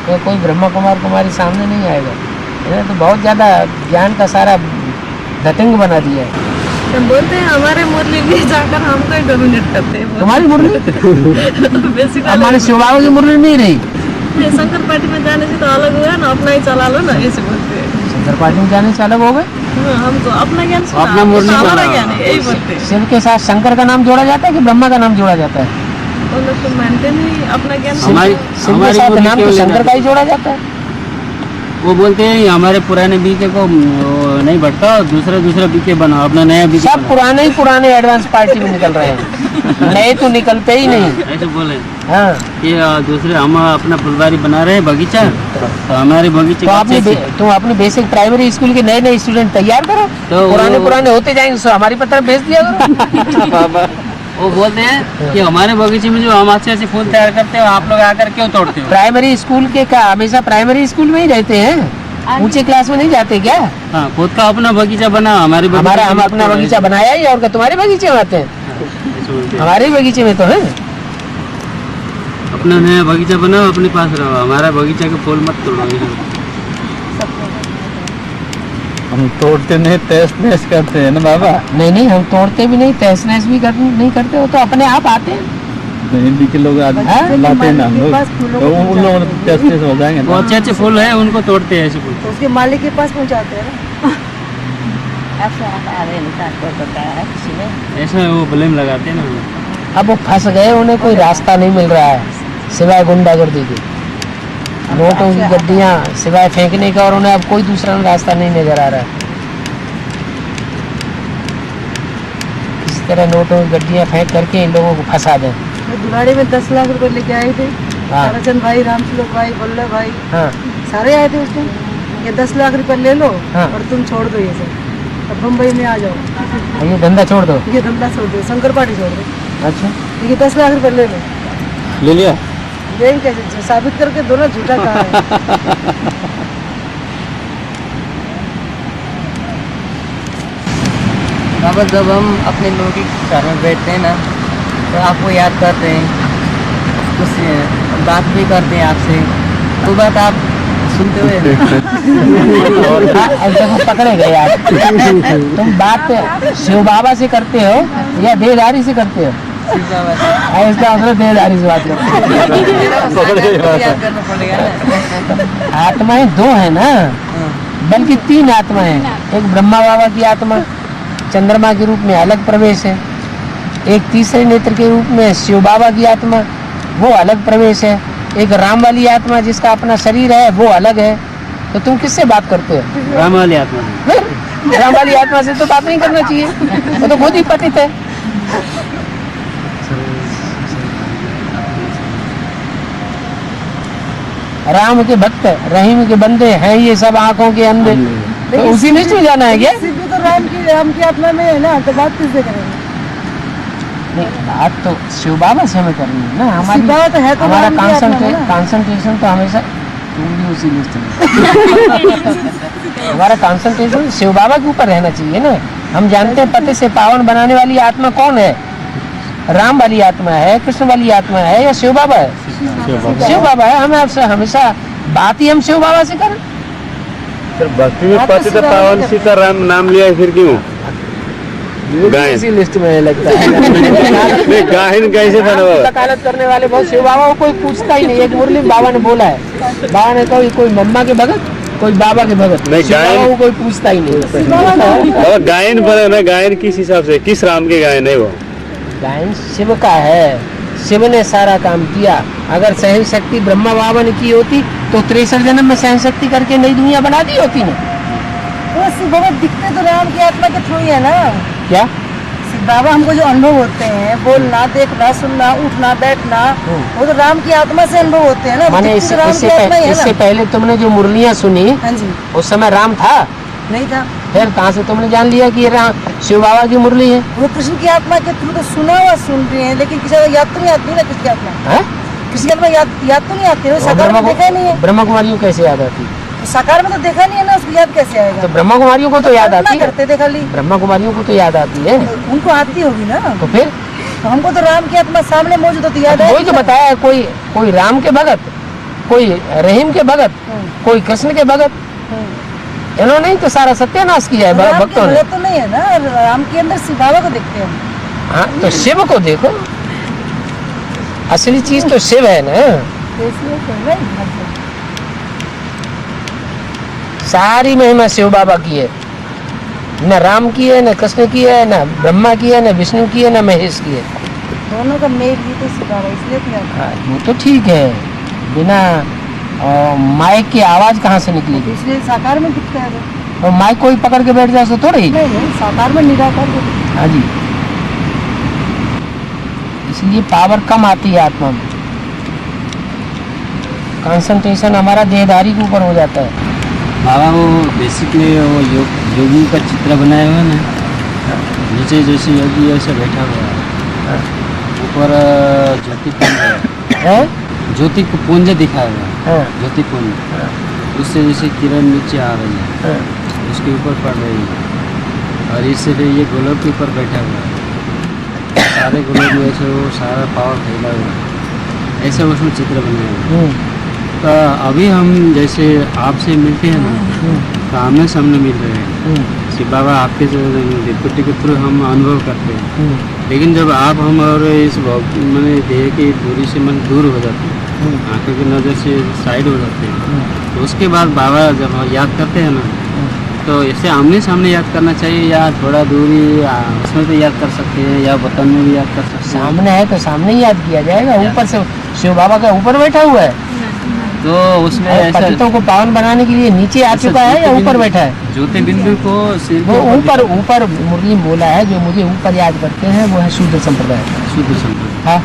तो कोई ब्रह्मा कुमार कुमारी सामने नहीं आएगा। इन्हें तो बहुत ज़्यादा ज्ञान का सारा धतंग बना दिया है। हम बोलते हैं हमारे मुरली भी जाकर हमको ही डोमिनेट करते हैं। तुम्हारी मुरली बेसिकली हमारे शिव बाबा की मुरली नहीं रही। शंकर पार्टी में जाने से तो अलग हुआ ना, अपना ही चला लो ना, ऐसे बोलते हैं। शंकर पार्टी में जाने से अलग हो गए। हाँ, हमको अपना ज्ञान सुना, अपना मुरली तो हमारा बना। ज्ञान है, यही बोलते हैं। शिव के साथ शंकर का नाम जोड़ा जाता है कि ब्रह्मा का नाम जोड़ा जाता है? वो लोग तो मानते नहीं अपना ज्ञान शिव हमारी- शिव के हमारी साथ मुरली नाम तो केवल शंकर का ही जोड़ा जाता है। वो बोलते हैं हमारे पुराने बीके को नहीं भटका, दूसरे बीके बनाओ, अपना नया बीके सब बनाओ। पुराने एडवांस पार्टी में निकल रहे हैं, नए तो निकलते ही नहीं। ऐसे बोले हाँ, कि दूसरे हम अपना फुलवारी बना रहे हैं बगीचा, तो हमारे बगीचे तो का अपनी अच्छे से- तुम अपनी बेसिक प्राइमरी स्कूल के नए स्टूडेंट तैयार करो, तो पुराने होते जाएंगे, सो हमारी पत्र भेज दिया करो। वो बोलते हैं कि हमारे बगीचे में जो हम अच्छे फूल तैयार करते हैं, आप लोग आकर क्यों तोड़ते हो? प्राइमरी स्कूल के का हमेशा प्राइमरी स्कूल में ही रहते हैं, ऊंचे क्लास में नहीं जाते क्या? हाँ, खुद का अपना बगीचा बना, हमारे बगीचे हमारा हम में अपना तोड़ो। बगीचा बनाया ही, और क्या तुम्हारे बगीचे में आते हैं? ऐसे बोलते हैं। हमारे बगीचे में तो है। अपना नया बगीचा बनाओ, अपने पास रहो, हमारा बगीचा के फूल मत तोड़ो। हम तोड़ते नहीं, तहस नहस करते हैं ना बाबा। नहीं, हम तोड़ते भी नहीं, तहस नहस भी नहीं करते, हो तो अपने आप आते हैं। हिंदी के लोग हाँ? लाते हैं ना हम लोग, तो उन लोगों ने तहस नहस हो जाएंगे वो ना। अच्छे फूल है, उनको तोड़ते हैं ऐसे फूल। तो उसके मालिक के पास पहुंचाते हैं ना। ऐसा वो ब्लेम लगाते हैं ना। अब वो फंस गए, उन्हें कोई रास्ता नहीं मिल रहा है सिवाय गुंडागर्दी के, नोटों की गड्डियाँ सिवाय फेंकने का, और उन्हें अब कोई दूसरा रास्ता नहीं नजर आ रहा है। इस तरह नोटों की गड्डियाँ फेंक करके इन लोगों को फंसा दें। दुलारी में 10 लाख रुपए लेके आए थे, हाँ। ताराचंद भाई, रामतिलक भाई, वल्लभ भाई, हाँ, सारे आए थे उस दिन। ये 10 लाख रुपए ले लो हाँ। और तुम छोड़ दो ये सब, अब बम्बई में आ जाओ, ये धंधा छोड़ दो। ये धंधा छोड़ दो, शंकर पार्टी छोड़ दो, अच्छा, ये 10 लाख रुपए ले लो। ले लिया। लेकिन कैसे साबित करके दोनों झूठा कहा है। बाबा जब हम अपने लोगों के घर में बैठते हैं ना, तो आपको याद करते हैं, कुछ बात भी करते हैं आपसे, वो बात आप सुनते हुए अब तक पकड़े गए आप। तुम बात शिव बाबा से करते हो या देहधारी से करते हो? इसका मतलब देहधारी से बात करते हो। याद करना पड़ेगा ना। आत्माएं दो है ना, बल्कि 3 आत्माएं हैं। एक ब्रह्मा बाबा की आत्मा चंद्रमा के रूप में अलग प्रवेश है, एक तीसरे नेत्र के रूप में शिव बाबा की आत्मा, वो अलग प्रवेश है, एक राम वाली आत्मा जिसका अपना शरीर है वो अलग है। तो तुम किससे बात करते हो? राम वाली आत्मा। राम वाली आत्मा से तो बात नहीं करना चाहिए, वो तो खुद ही पतित है। राम के भक्त, रहीम के बंदे हैं ये सब आंखों के अंधे, तो उसी लिस्ट में जाना है क्या? शिव भी तो राम की आत्मा में है ना, तो बात किससे करेंगे? नहीं, बात तो शिव बाबा से हमें करनी है ना। हमारी शिव बाबा तो है, तो हमारा राम की आत्मा है ना। कंसंट्रेशन तो हमेशा तुम भी उसी लिस्ट में हमारा कंसंट्रेशन शिव बाबा के ऊपर रहना चाहिए ना। हम जानते हैं पति से पावन बनाने वाली आत्मा कौन है? राम वाली आत्मा है, कृष्ण वाली आत्मा है, या शिव बाबा है? शिव बाबा है। हमें आपसे हमेशा बात ही हम शिव बाबा से करें। सर भक्ति में पतित पावन सीताराम नाम लिया, फिर क्यों गायन? इसी लिस्ट में लगता है। नहीं, गायन कैसे था ना बाबा? वकालत करने वाले बहुत शिव बाबा को कोई पूछता ही नहीं। एक मुरली बाबा ने बोला है, बाबा ने कहा कोई मम्मा के भगत, कोई बाबा के भगत, नहीं, शिव बाबा को कोई पूछता ही नहीं। बाबा गायन बना ना, गायन किस हिसाब से, किस राम के गायन है वो? गायन शिव का है, शिव ने सारा काम किया। अगर सहन शक्ति ब्रह्मा बाबा ने की होती तो 63 जन्म में सहन शक्ति करके नई दुनिया बना दी होती ना। वो शिव बाबा दिखते तो राम की आत्मा के थ्रू ही है ना। क्या? शिव बाबा हमको जो अनुभव होते हैं, बोलना, देखना, सुनना, उठना, बैठना, वो तो राम की आत्मा से अनुभव होते हैं ना। माने दिखते तो राम की आत्मा ही है इससे ना। पहले तुमने जो मुरलियाँ सुनी हाँ जी, उस समय राम था? नहीं था। फिर कहाँ से तुमने जान लिया कि ये शिव बाबा की मुरली है? वो कृष्ण की आत्मा के थ्रू तो सुना हुआ सुन रहे हैं, लेकिन किसी को याद तो नहीं आती ना कृष्ण की आत्मा। हैं? कृष्ण की आत्मा याद तो नहीं आती है, वो साकार में देखा ही नहीं है। ब्रह्मा कुमारियों को कैसे याद आती? तो साकार में तो देखा नहीं है ना, उसको याद कैसे आएगा? तो ब्रह्मा कुमारियों को तो याद आती है, करते थे खाली, ब्रह्मा कुमारियों को तो याद आती है। उनको आती होगी ना। तो फिर तो हमको तो राम की आत्मा सामने मौजूद होती याद है। वही तो बताया है, कोई राम के भगत, कोई रहीम के भगत, कोई कृष्ण के भगत, इन्होंने ही तो सारा सत्यानाश किया है भक्तों ने। तो नहीं है ना, राम के अंदर शिव बाबा को देखते हैं। हाँ, तो शिव को देखो, असली चीज तो शिव है ना। सारी महिमा शिव बाबा की है, न राम की है, न कृष्ण की है, न ब्रह्मा की है, न विष्णु की है, न महेश की है। दोनों का मेल भी तो शिव बाबा, इसलिए तो वो तो ठीक है, बिना माइक की आवाज कहाँ से निकलेगी? इसलिए साकार में दिखता है। और माइक को ही पकड़ के बैठ जाओ तो थोड़ी। नहीं, साकार में निराकार। हाँ जी, इसलिए पावर कम आती है आत्मा में, कंसंट्रेशन हमारा देहधारी के ऊपर हो जाता है। बाबा वो बेसिकली वो योगी का चित्र बनाया हुआ है ना, नीचे जैसे योगी ऐसे बैठा हुआ है, ऊपर ज्योति है ज्योति को पुंज दिखाया हुआ है, हाँ, ज्योति पुंज, उससे जैसे किरण नीचे आ रही है, हाँ, उसके ऊपर पड़ रही है, और इससे फिर ये गोलब के ऊपर बैठा हुआ है, सारे गोलब में ऐसे वो सारा पावर फैला हुआ है, ऐसे उसमें चित्र बनाया हुआ है। तो अभी हम जैसे आपसे मिलते हैं ना, तो आमने सामने मिल रहे हैं, शिव बाबा आपके दिलकुटी के थ्रू हम अनुभव करते हैं, लेकिन जब आप हम और इस मैंने देह की दूरी से मन दूर हो जाते हैं, आंखों की नज़र से साइड हो जाते हैं, तो उसके बाद बाबा जब हम याद करते हैं ना, तो इसे आमने सामने याद करना चाहिए या थोड़ा दूरी उसमें तो याद कर सकते हैं, या बटन में भी याद कर सकते हैं? सामने है तो सामने ही याद किया जाएगा। ऊपर से शिव बाबा का ऊपर बैठा हुआ है, तो उसमें और ऐसा पतितों को पावन बनाने के लिए नीचे आ चुका है या ऊपर बैठा है? ज्योति बिंदु को सिर वो के ऊपर मुरली बोला है, जो मुझे ऊपर याद करते हैं वो है शुद्ध संप्रदाय। शुद्ध संप्रदाय। हाँ,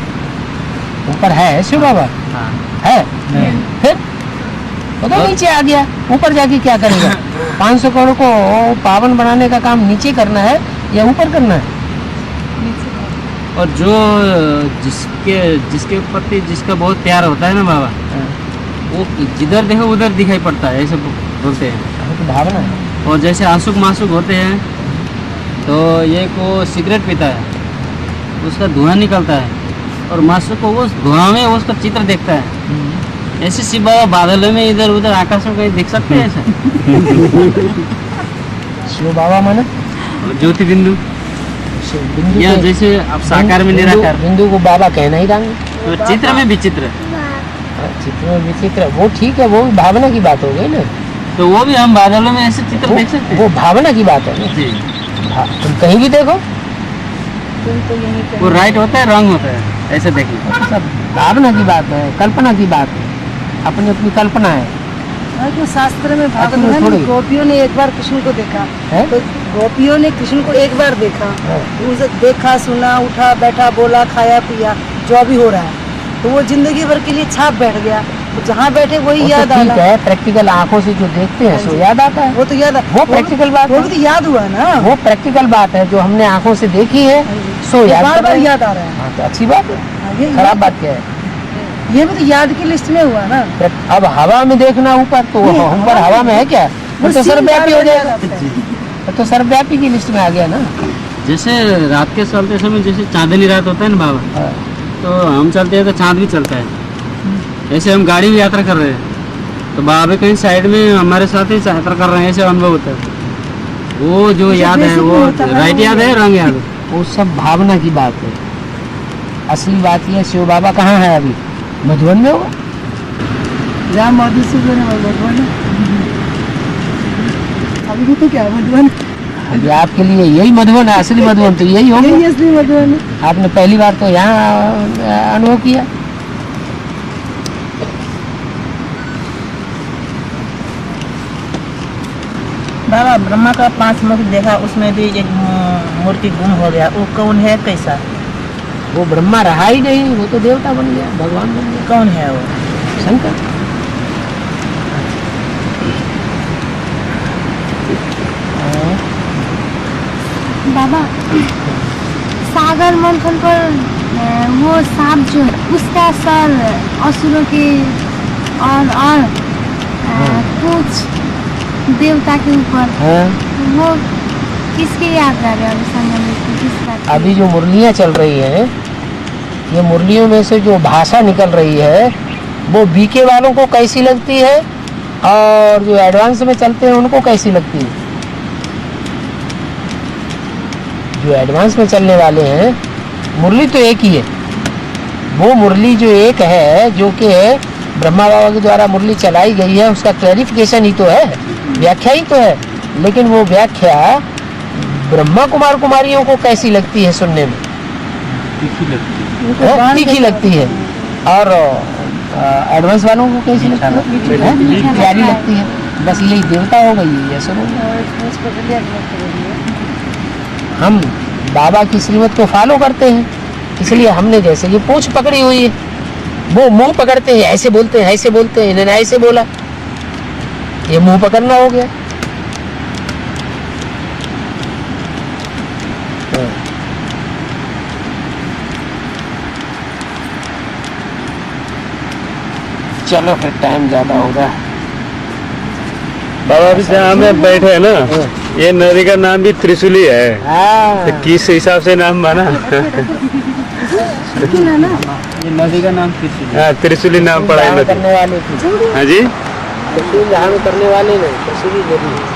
ऊपर है शिव बाबा, हाँ, है। फिर वो तो नीचे आ गया, ऊपर जाके क्या करेगा? 500 करोड़ को पावन बनाने का काम नीचे करना है या ऊपर करना है? और जो जिसके प्रति जिसका बहुत प्यार होता है ना बाबा, वो जिधर देखो उधर दिखाई पड़ता है, ऐसे बोलते हैं। तो भावना है। और जैसे आंसुक मासुक होते हैं, तो ये को सिगरेट पीता है, उसका धुआं निकलता है, और मासुक को वो धुआं में उसका चित्र देखता है। ऐसे शिव बाबा बादलों में इधर उधर आकाश में कहीं देख सकते हैं ऐसा? शिव बाबा माने ज्योति बिंदु, बिंदु या को- जैसे आप साकार में निराकार, बिंदु को बाबा कहना ही रहेंगे। तो चित्र में विचित्र, चित्र में विचित्र, वो ठीक है, वो भी भावना की बात हो गई ना। तो वो भी हम बादलों में ऐसे चित्र देख सकते हैं। वो भावना की बात है ना। जी, तुम कहीं भी देखो, वो राइट होता है, रंग होता है, ऐसे देखिए। सब भावना की बात है, कल्पना की बात है, अपनी अपनी कल्पना है। तो शास्त्र में भागवत अपनी में थोड़ी। गोपियों ने एक बार कृष्ण को देखा, है? तो गोपियों ने कृष्ण को एक बार देखा, हाँ। उसे देखा, सुना, उठा, बैठा, बोला, खाया, पिया, जो भी हो रहा है, तो वो जिंदगी भर के लिए छाप बैठ गया। तो जहाँ बैठे वही वो तो याद ठीक आना। है, प्रैक्टिकल आंखों से जो देखते हैं सो याद आता है। वो तो याद वो प्रैक्टिकल बात वो है। भी तो याद हुआ ना, वो प्रैक्टिकल बात है, जो हमने आंखों से देखी है सो याद बार कर बार रहे हैं। याद आ रहा है। हाँ, तो अच्छी बात है। ये खराब बात क्या है? ये भी तो याद की लिस्ट में हुआ ना। अब हवा में देखना ऊपर, तो नहीं, ऊपर हवा में है क्या? वो तो सीन सर्वव्यापी हो बार-बार याद जाएगा, आता है। वो तो सर्वव्यापी की लिस्ट में आ गया ना। जैसे रात के चलते समय जैसे चांदनी रात होता है ना बाबा, हाँ। तो हम चलते हैं तो चांद भी चलता है। ऐसे हम गाड़ी में यात्रा कर रहे हैं, तो बाबा कहीं साइड में हमारे साथ ही यात्रा कर रहे हैं, ऐसे अनुभव होता है। वो जो याद है वो राइट याद है, रंग याद है। वो सब भावना की बात है। असली बात ये, शिव बाबा कहाँ है अभी? मधुबन में होगा। जहाँ मधुसूदन है मधुबन, अभी भी तो क्या है मधुबन, अभी आपके लिए यही मधुबन है, असली मधुबन तो यही होगा। यही असली मधुबन है। आपने पहली बार तो यहाँ अनुभव किया। बाबा ब्रह्मा का 5 मुख देखा, उसमें भी एक मूर्ति गुम हो गया, वो कौन है, कैसा, वो ब्रह्मा रहा ही नहीं, वो तो देवता बन गया, भगवान बन गया, कौन है वो? शंकर। हाँ। बाबा सागर मंथन पर वो सांप जो है उसका सर असुरों के और कुछ देवता के ऊपर वो किसके याद आ रहा है? अभी जो मुरलियाँ चल रही हैं, ये मुरलियों में से जो भाषा निकल रही है वो बीके वालों को कैसी लगती है और जो एडवांस में चलते हैं उनको कैसी लगती है? जो एडवांस में चलने वाले हैं मुरली तो एक ही है। वो मुरली जो एक है जो कि ब्रह्मा बाबा के द्वारा मुरली चलाई गई है, उसका क्लैरिफिकेशन ही तो है, व्याख्या ही तो है। लेकिन वो व्याख्या ब्रह्मा कुमार कुमारियों को कैसी लगती है सुनने में? तीखी लगती है। और एडवांस वालों को कैसी लगती है? प्यारी लगती है। बस यही देवता हो गई है। सुनो, हम बाबा की श्रीमत को फॉलो करते हैं, इसलिए हमने जैसे ये पूंछ पकड़ी हुई है, वो मुंह पकड़ते हैं, ऐसे बोलते हैं, ऐसे बोलते हैं, इन्होंने ऐसे बोला, ये मुंह पकड़ना हो गया। चलो फिर टाइम ज्यादा हो रहा है। बाबा अभी जहाँ में बैठे हैं ना, ये नदी का नाम भी त्रिशूली है। तो किस हिसाब से नाम बना? ये नदी का नाम त्रिशूली। हाँ, त्रिशूली नाम पड़ा है नदी। करने वाले थे। हाँ जी, त्रिशूल जहाँ में करने वाले नहीं, त्रिशूली नदी है।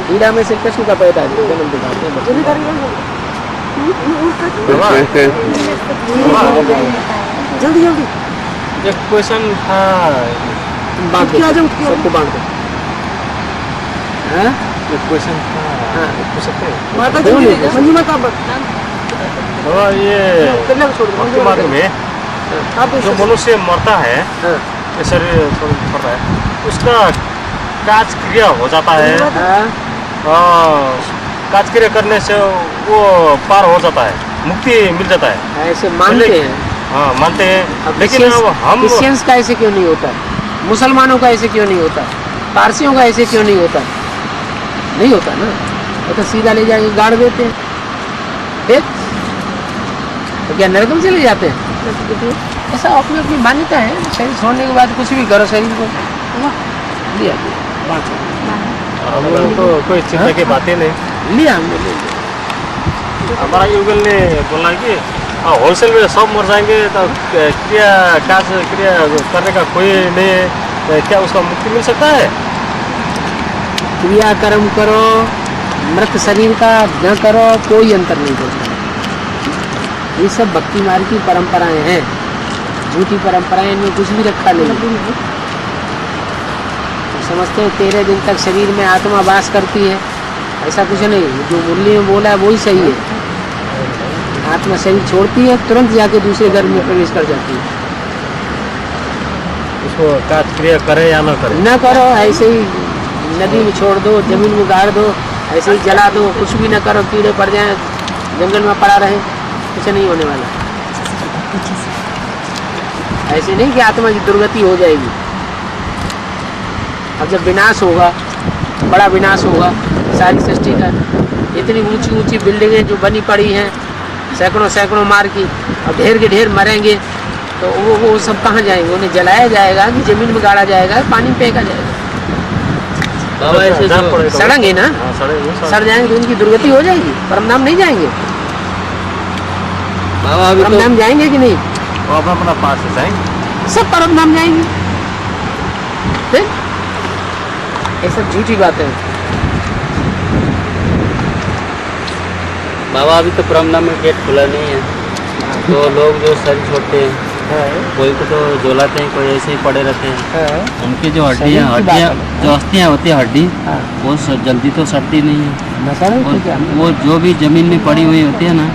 हीरा में से कृष्ण का पैदा जन्म दिखाते हैं। जल्दी जल्दी एक क्वेश्चन था, सबको बांध दो। एक क्वेश्चन था। हाँ, पूछ सकते हैं। माता जी मंजू माता बाबा ये भक्ति मार्ग में जो मनुष्य मरता है, ये शरीर छोड़ रहा है, उसका काज क्रिया हो जाता है, काज क्रिया करने से वो पार हो जाता है, मुक्ति मिल जाता है, ऐसे मानते हैं। हाँ मानते हैं। लेकिन अब हम क्रिश्चियंस का ऐसे क्यों नहीं होता? मुसलमानों का ऐसे क्यों नहीं होता? पारसियों का ऐसे क्यों नहीं होता? नहीं होता ना, वो तो सीधा ले जाके गाड़ देते हैं। फिर तो क्या नरक में चले जाते हैं? ऐसा अपनी अपनी मान्यता है। शरीर छोड़ने के बाद कुछ भी करो, शरीर को लिया तो कोई चिंता की बातें नहीं। लिया हमने ले लिया। हमारा युगल ने बोला कि होलसेल में सब मर जाएंगे तो क्रिया करने का कोई नहीं है, तो क्या उसका मुक्ति मिल सकता है? क्रिया कर्म करो, मृत शरीर का न करो, कोई अंतर नहीं करता। ये सब भक्ति मार्ग की परंपराएं हैं, झूठी परंपराएं, इनमें कुछ भी रखा नहीं। समझते हैं 13 दिन तक शरीर में आत्मा वास करती है, ऐसा कुछ नहीं। जो मुरली में बोला है वही सही है। आत्मा शरीर छोड़ती है, तुरंत जाके दूसरे गर्भ में प्रवेश कर जाती है। उसको काज क्रिया करे या न करे, न करो, ऐसे ही नदी में छोड़ दो, जमीन में गाड़ दो, ऐसे ही जला दो, कुछ भी न करो, कीड़े पड़ जाए, जंगल में पड़ा रहे, कुछ नहीं होने वाला। ऐसे नहीं कि आत्मा की दुर्गति हो जाएगी। अब जब विनाश होगा, बड़ा विनाश होगा सारी सृष्टि का, इतनी ऊंची ऊंची बिल्डिंगें जो बनी पड़ी हैं सैकड़ों सैकड़ों मार की, और ढेर के ढेर मरेंगे, तो वो सब कहाँ जाएंगे? उन्हें जलाया जाएगा कि जमीन में गाड़ा जाएगा, पानी में फेंका जाएगा? सड़ेंगे ना, सड़ जाएंगे तो उनकी दुर्गति हो जाएगी। परमधाम नहीं जाएंगे? परमधाम जाएंगे कि नहीं? वो अपना पास से जाएंगे, सब परमधाम जाएंगे। फिर ये सब झूठी बातें हैं। बाबा अभी तो परमधाम में गेट खुला नहीं है, तो लोग जो शरीर छोड़ते हैं, कोई को तो जोलाते हैं, कोई ऐसे ही पड़े रहते हैं। उनकी जो हड्डियाँ जो अस्थियाँ होती है हड्डी, वो जल्दी तो सड़ती नहीं है। वो जो भी जमीन में पड़ी हुई होती है ना,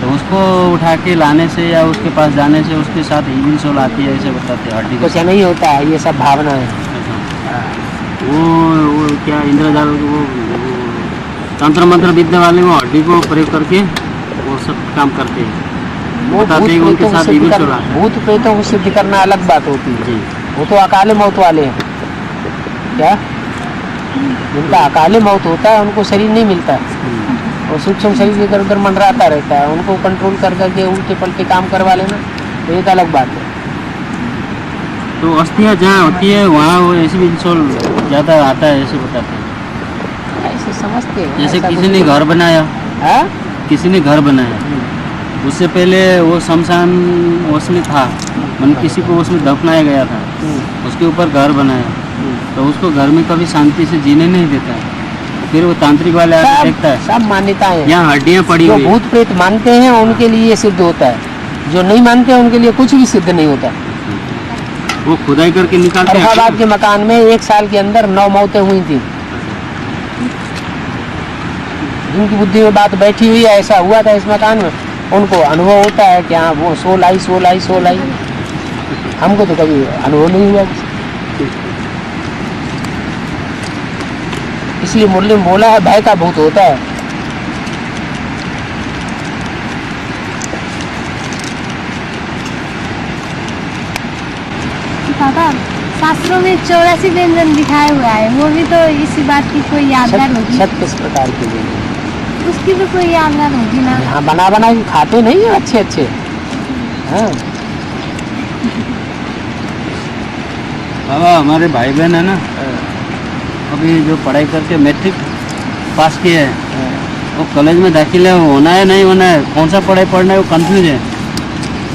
तो उसको उठा के लाने से या उसके पास जाने से उसके साथ हीलिंग सोल आती है, ऐसे बताते हैं। हड्डी कुछ नहीं होता है, ये सब भावना है। वो क्या इंद्रजाल, वो तंत्र मंत्र विद्या वाले वो हड्डी को प्रयोग करके वो सब काम करते हैं। वो बताते हैं कि उनके साथ हीलिंग सोल आता है। भूत प्रेतों को सिद्ध करना अलग बात होती है। जी। वो तो अकाले मौत वाले हैं। क्या जिनका अकाले मौत होता है उनको शरीर नहीं मिलता, और सूक्ष्म शरीर इधर उधर मंडराता रहता है, उनको कंट्रोल कर करके उल्टे पलटे काम करवा लेना तो एक अलग बात है। तो अस्थियाँ जहाँ होती है वहाँ वो ऐसे भी इंसोल ज़्यादा आता है ऐसे बताते हैं। ऐसे समझते हैं जैसे ऐसा किसी कुछ ने नहीं। घर बनाया, हाँ? किसी ने घर बनाया, उससे पहले वो शमशान उसमें था, मतलब किसी को उसमें दफनाया गया था, उसके ऊपर घर बनाया, तो उसको घर में कभी शांति से जीने नहीं देता है। फिर वो तांत्रिक वाले आके देखता है सब मान्यताएं हैं। यहाँ हड्डियाँ पड़ी जो हुई हैं। भूत प्रेत मानते हैं उनके लिए ये सिद्ध होता है, जो नहीं मानते हैं उनके लिए कुछ भी सिद्ध नहीं होता। वो खुदाई करके निकालते हैं। फरहाबाद के मकान में 1 साल के अंदर 9 मौतें हुई थी। जिनकी बुद्धि में बात बैठी हुई है, ऐसा हुआ था इस मकान में, उनको अनुभव होता है कि हाँ वो सोल आई। हमको तो कभी अनुभव नहीं हुआ। इसलिए मुरली में बोला है भय का भूत होता है। पापा शास्त्रों में 84 व्यंजन दिखाया हुआ है, वो भी तो इसी बात की कोई यादगार होगी। 36 प्रकार के व्यंजन उसकी भी कोई यादगार होगी ना। यहाँ बना बना के खाते नहीं है अच्छे अच्छे। हाँ बाबा हमारे भाई बहन है ना, अभी जो पढ़ाई करके मैट्रिक पास किए हैं, वो कॉलेज में दाखिला होना है नहीं होना है, कौन सा पढ़ाई पढ़ना है वो कंफ्यूज है।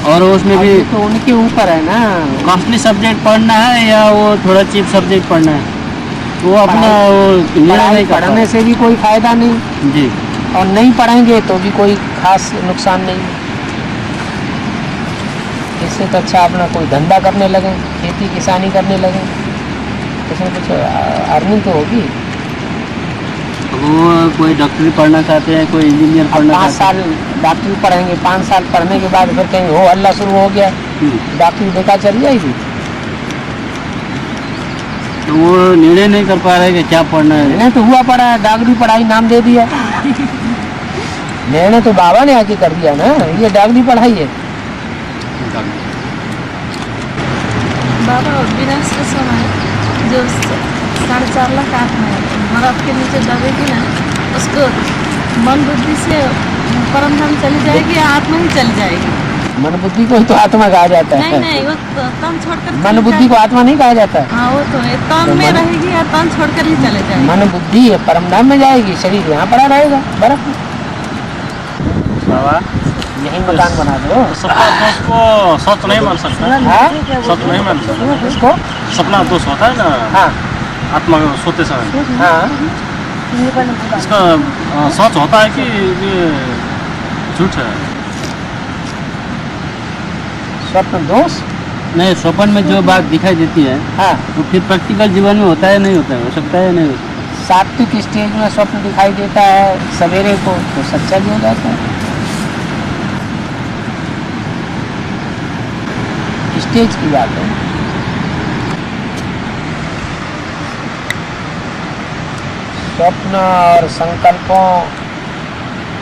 और उसमें भी तो उनके ऊपर है ना, कॉस्टली सब्जेक्ट पढ़ना है या वो थोड़ा चीप सब्जेक्ट पढ़ना है, वो अपना वो निर्णय नहीं कर पढ़ने से भी कोई फायदा नहीं, पाता। जी और नहीं पढ़ेंगे तो भी कोई खास नुकसान नहीं। इससे तो अच्छा अपना कोई धंधा करने लगे, खेती किसानी करने लगे, इसमें कुछ अर्निंग तो होगी। वो कोई डॉक्टरी पढ़ना चाहते हैं, कोई इंजीनियर अब पढ़ना 5 चाहते साल डॉक्टरी पढ़ेंगे, 5 साल पढ़ने के बाद फिर कहीं हो हल्ला शुरू हो गया, हैं। डॉक्टरी बेकार चल जाएगी। तो वो निर्णय नहीं कर पा रहे कि क्या पढ़ना है। निर्णय तो हुआ पड़ा है, डॉक्टरी पढ़ाई नाम दे दिया। निर्णय तो बाबा ने आके कर दिया ना, ये डॉक्टरी पढ़ाई है। बाबा विनाश के समय जो 4.5 लाख आत्मा है बर्फ के नीचे दबेगी ना, उसको मन बुद्धि से परम धाम चली जाएगी या आत्मा ही चली जाएगी? मन बुद्धि को ही तो आत्मा कहा जाता नहीं है। नहीं, वो तन छोड़कर मन चली बुद्धि को जाएगी। आत्मा नहीं कहा जाता है। हाँ वो तो है, तन तो में मन- रहेगी या तन छोड़कर ही चले जाएगी। मन बुद्धि है परमधाम में जाएगी, शरीर यहाँ पड़ा रहेगा बर्फ में। बाबा यही मकान बना दो। सपना दोष को सच नहीं मान सकता, हाँ? सच नहीं मान सकता। उसको सपना दोष होता है ना हाँ आत्मा को सोते समय, हाँ इसका सच होता है कि ये झूठ है? स्वप्न दोष। नहीं, स्वप्न में जो बात दिखाई देती है हाँ वो फिर प्रैक्टिकल जीवन में होता है नहीं होता है, हो सकता है नहीं होता है। सात्विक स्टेज में स्वप्न दिखाई देता है सवेरे को तो सच्चा भी हो जाता है। स्टेज की बात है। स्वप्न और संकल्पों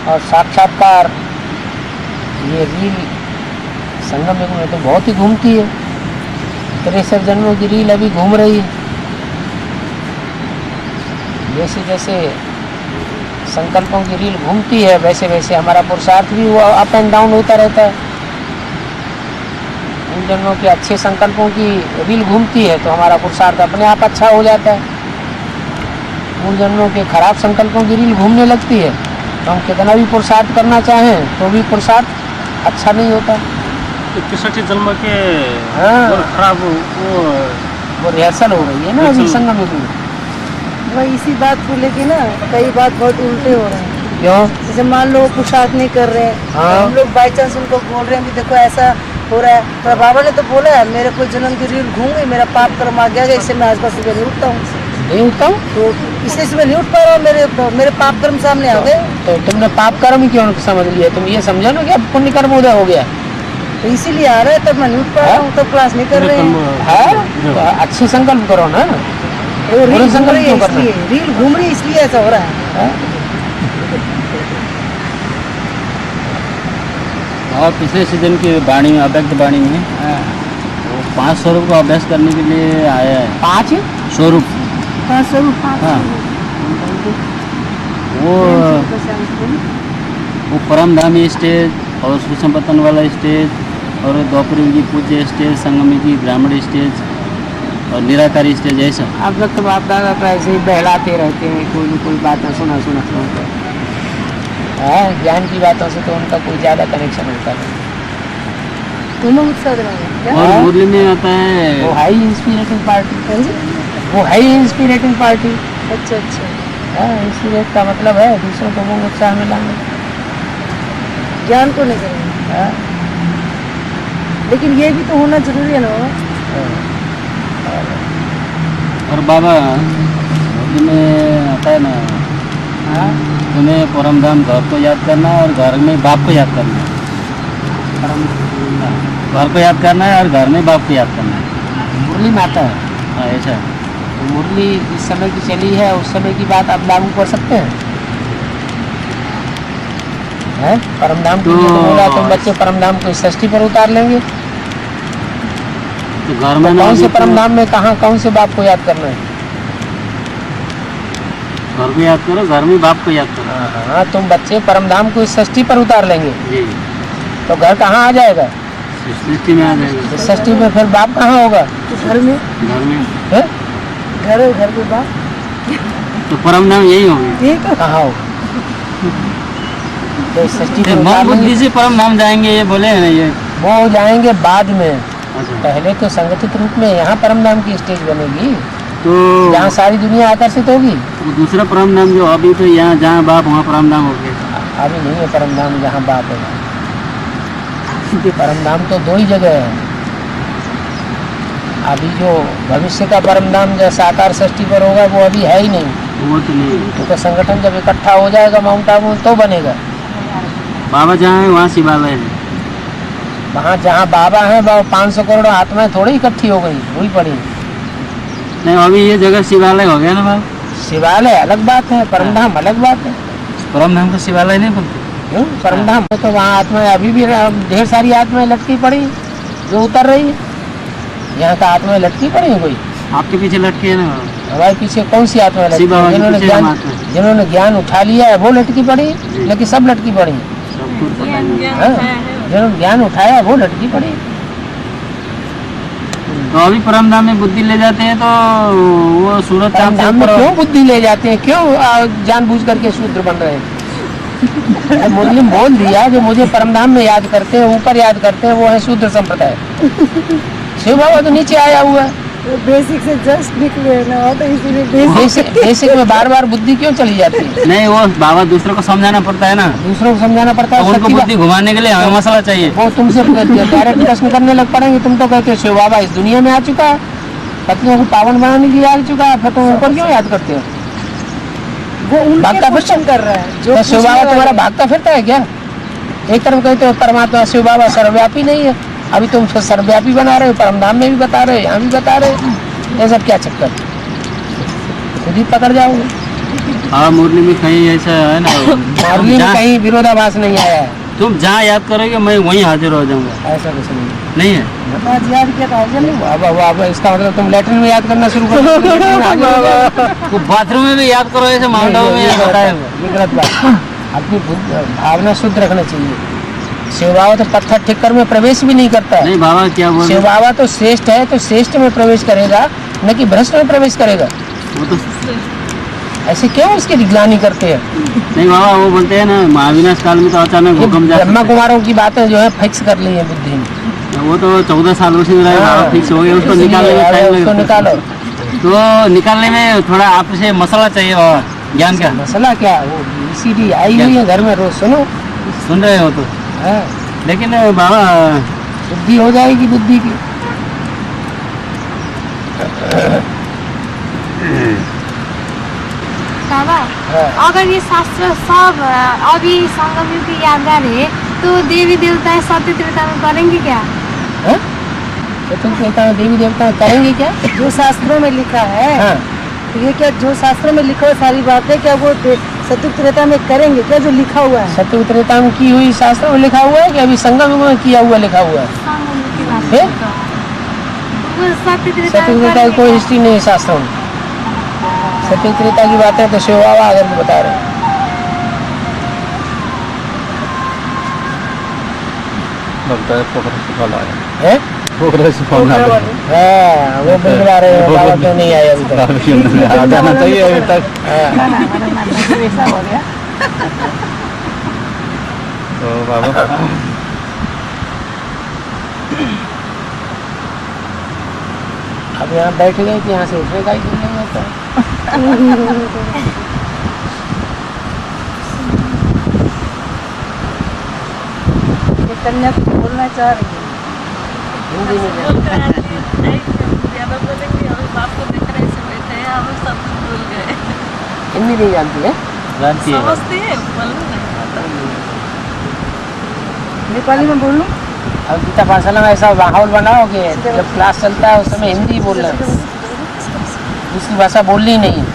और साक्षात्कार, ये रील संगम युग में तो बहुत ही घूमती है। 63 जन्मों की रील अभी घूम रही है। जैसे जैसे संकल्पों की रील घूमती है वैसे वैसे हमारा पुरुषार्थ भी वो अप एंड डाउन होता रहता है। उन जन्मों के अच्छे संकल्पों की रील घूमती है तो हमारा पुरुषार्थ अपने आप अच्छा हो जाता है। उन जन्मों के खराब संकल्पों की रील घूमने लगती है तो हम कितना भी पुरुषार्थ करना चाहें तो भी पुरुषार्थ अच्छा नहीं होता। 61 जन्म के हाँ। और खराब वो रिहर्सल हो रही है ना अभी रिहर्सल। संगम युग में। वही इसी बात को लेके ना कई बात बहुत उल्टे हो रहे हैं। क्यों? जैसे मान लो पुरुषार्थ नहीं कर रहे हैं, हाँ। हम लोग बाई चांस उनको बोल रहे हैं भी देखो ऐसा हो रहा है, पर बाबा ने तो बोला है मेरे को जन्म की रील घूम गई, मेरा पाप कर्म आ गया, इससे मैं आसपास सुबह नहीं उठता हूँ, नहीं उठता हूँ तो इसलिए सुबह नहीं उठ पा रहा हूँ, मेरे पाप कर्म सामने आ गए। तो तुमने पाप कर्म ही क्यों समझ लिया? तुम ये समझो ना कि अब पुण्य कर्म उदय हो गया तो इसीलिए आ रहा है, तब मैं नहीं उठ पा रहा हूँ, तब क्लास नहीं कर रहे हैं। है। तो अच्छे संकल्प करो ना। वो रील बुरे घूम संकल्प रही है क्यों करना? इसलिए, रील घूम रही है इसलिए ऐसा हो रहा है। और पिछले सीजन की वाणी में, अव्यक्त वाणी में, वो 5 स्वरूप का अभ्यास करने के लिए आया है। 5 स्वरूप, 5 स्वरूप, 5 हाँ। स्वरूप। वो परमधामी स्टेज और सुसंपत्तन वाला स्टेज और द्वापर युग की पूज्य स्टेज, संगम युग की ब्राह्मण स्टेज और निराकारी स्टेज, ऐसा। आप लोग तो बाप दादा तो ऐसे ही बहलाते रहते हैं, कोई न कोई बातें सुना ज्ञान की बातों से तो उनका कोई ज़्यादा कनेक्शन होता है। दोनों उत्साह रहेंगे और मुरली में आता है वो है ही इंस्पिरेटिंग पार्टी, वो है ही इंस्पिरेटिंग पार्टी। अच्छा अच्छा, इंस्पिरेट का मतलब है दूसरों को वो उत्साह में लाना। ज्ञान को नहीं करेंगे, हाँ, लेकिन ये भी तो होना जरूरी है ना। और बाबा मुरली में आता है ना, हाँ, तुम्हें परमधाम घर को याद करना है और घर में बाप को याद करना है। घर को याद करना है और घर में बाप को याद करना है। मुरली में आता है। हाँ, ऐसा है। तो मुरली इस समय की चली है, उस समय की बात आप लागू कर सकते हैं? हैं? परमधाम के लिए तो बोला तुम बच्चे परमधाम को षष्ठी पर उतार लेंगे, तो घर में तो ना कौन से अभी तो परमधाम में कहाँ कौन से बाप को याद करना है? घर को याद करो, घर में बाप को याद करो। हाँ, तुम बच्चे परमधाम को इस षष्ठी पर उतार लेंगे जी, तो घर कहाँ आ जाएगा? सृष्टि में आ जाएगा। इस षष्ठी में फिर बाप कहाँ होगा? घर में घर में है? घर में बाप, तो परमधाम यही होगी। यही तो कहाँ होगा? तो इस षष्ठी पर मन उतार बुद्धि लेंगे, से परमधाम जाएंगे, ये बोले हैं ना ये। वो जाएंगे बाद में। अच्छा, पहले तो संगठित रूप में यहाँ परमधाम की स्टेज बनेगी तो जहाँ सारी दुनिया आकर्षित होगी। वो दूसरा परमधाम जो अभी तो यहाँ जहाँ बाप वहाँ परमधाम हो गया। अभी नहीं है परमधाम जहाँ बाप है, क्योंकि परमधाम तो 2 ही जगह है। अभी जो भविष्य का परमधाम जो साकार षष्ठी पर होगा वो अभी है ही नहीं, वो तो नहीं है। क्योंकि संगठन जब इकट्ठा हो जाएगा माउंट आबू तो बनेगा। बाबा जहाँ है वहाँ शिवालय है। वहाँ जहाँ बाबा हैं वह 500 करोड़ आत्माएं थोड़ी इकट्ठी हो गई, वही पड़ी। नहीं, अभी ये जगह शिवालय हो गया ना बाबा। शिवालय अलग बात है, परमधाम अलग बात है। परमधाम का शिवालय नहीं बनता। क्यों? परमधाम है तो वहाँ आत्माएं अभी भी ढेर सारी आत्माएं लटकी पड़ी जो उतर रही है। यहाँ का आत्माएं लटकी पड़ी है कोई? आपके पीछे लटके है ना बाबा। हमारे पीछे कौन सी आत्मा लटकी? शिव बाबा के जिन्होंने पीछे हम ज्ञान आते हैं। जिन्होंने ज्ञान उठा लिया है वो लटकी पड़ी, लेकिन सब लटकी पड़ी। सबको पता ज्ञान नहीं। ज्ञान हाँ, उठाया है। जिन्होंने ज्ञान उठाया वो लटकी पड़ी। तो अभी परमधाम में बुद्धि ले जाते हैं तो वो सूरत चांद से परमधाम में ऊपर- क्यों बुद्धि ले जाते हैं? क्यों जानबूझ करके शूद्र बन रहे हैं? मुरली बोल दिया जो मुझे परमधाम में याद करते हैं, ऊपर याद करते हैं, वो है शूद्र संप्रदाय। शिव बाबा तो नीचे आया हुआ है। बेसिक से जस्ट निकले ना, तो इसीलिए बेसिक में बार बार बुद्धि क्यों चली जाती है? नहीं, वो बाबा दूसरों को समझाना पड़ता है ना, दूसरों को समझाना पड़ता तो है। उनको सच्ची बुद्धि घुमाने के लिए हमें मसला चाहिए। वो तुमसे डायरेक्ट प्रश्न करने लग पड़ेंगे। तुम तो कहते हो शिव बाबा इस दुनिया में आ चुका है, पत्नियों को पावन बनाने के लिए आ चुका है, फिर तुम ऊपर क्यों याद करते हो? वो उनके भागता क्वेश्चन कर रहा है तो शिव बाबा तुम्हारा भागता फिरता है क्या? एक तरफ कहते हो परमात्मा शिव बाबा सर्वव्यापी नहीं है, अभी तुम उसको सर्वव्यापी बना रहे हो, परमधाम में भी बता रहे हो, यहाँ भी बता रहे हो। ये सब क्या चक्कर? खुद ही पकड़ जाओगे। हाँ, मुरली में कहीं ऐसा है ना, मुरली में कहीं विरोधाभास नहीं आया है, तुम जहाँ याद करोगे मैं वहीं हाजिर हो जाऊंगा। ऐसा कुछ नहीं नहीं है? आज याद किया था हाजिर नहीं हुआ। अब इसका मतलब तुम लेटरिन में याद करना शुरू कर दो। वो बाथरूम में भी याद करो, ऐसे माउंट आबू में याद होता है। ये गलत बात। अपनी भावना शुद्ध रखना चाहिए। शिव बाबा तो पत्थर ठिक्कर में प्रवेश भी नहीं करता है। नहीं बाबा क्या बोल शिव बाबा तो श्रेष्ठ है, तो श्रेष्ठ में प्रवेश करेगा, न कि भ्रष्ट में प्रवेश करेगा। वो तो ऐसे क्यों इसकी निगरानी करते हैं? नहीं बाबा, वो बोलते हैं ना महाविनाश काल में तो अचानक ये भूकंप जा ब्रह्मा सकता कुमारों की बातें जो है फिक्स कर ली है बुद्धि में। है। वो तो 14 साल उसी तरह फिक्स हो गया, उसको निकालने में टाइम उसको लगता निकालो। है। तो निकालने में थोड़ा आपसे मसला चाहिए बाबा, ज्ञान का। मसला क्या? वो सीडी आई हुई है घर में, रोज सुनो। सुन रहे हो तो, हाँ, लेकिन बाबा बुद्धि हो जाएगी बुद्धि की। बाबा, हाँ। अगर ये शास्त्र सब अभी संगम युग की यादगार है तो देवी देवता सत्य त्रेता में करेंगे क्या? हाँ? तो तुम कहता है देवी देवता करेंगे क्या? जो शास्त्रों में लिखा है, हाँ, तो ये क्या जो शास्त्रों में लिखा हुआ सारी बातें क्या वो सत्युग त्रेता में करेंगे क्या जो लिखा हुआ है? सत्य त्रेता में की हुई शास्त्र में लिखा हुआ है कि अभी संगम युग में किया हुआ लिखा हुआ है? संगम युग की बात है? करता हूँ। कुछ सत्य त्रेता सत्य त्रेता की कोई हिस्ट्री नहीं है शास्त्रों में। सत्य त्रेता की बातें तो शिव बाबा आकर के बता रहे हैं। लगता है पोखरा से कॉल आया। हैं? पोखरा से फोन आ गया। हाँ, वो बुलवा रहे हैं, बाबा क्यों नहीं आए अभी तक? आ जाना चाहिए अभी तक। तो बाबा अब यहाँ बैठ गए कि यहाँ से उठने का ही दिल नहीं होता है। कन्या कुछ बोलना चाह रही है। हिंदी में बोल कर आती है, नहीं, ज्यादा बोलेंगे और बाप को देख रहे ऐसे बैठे हैं, हम सब कुछ भूल गए। हिंदी नहीं जानती है। जानती है। समझती है, बोलना नहीं आता। नेपाली में बोलूँ? अब गीता पाठशाला में ऐसा माहौल बनाओ कि जब क्लास चलता है उस समय हिंदी बोल रहे हैं, दूसरी भाषा बोलनी नहीं है।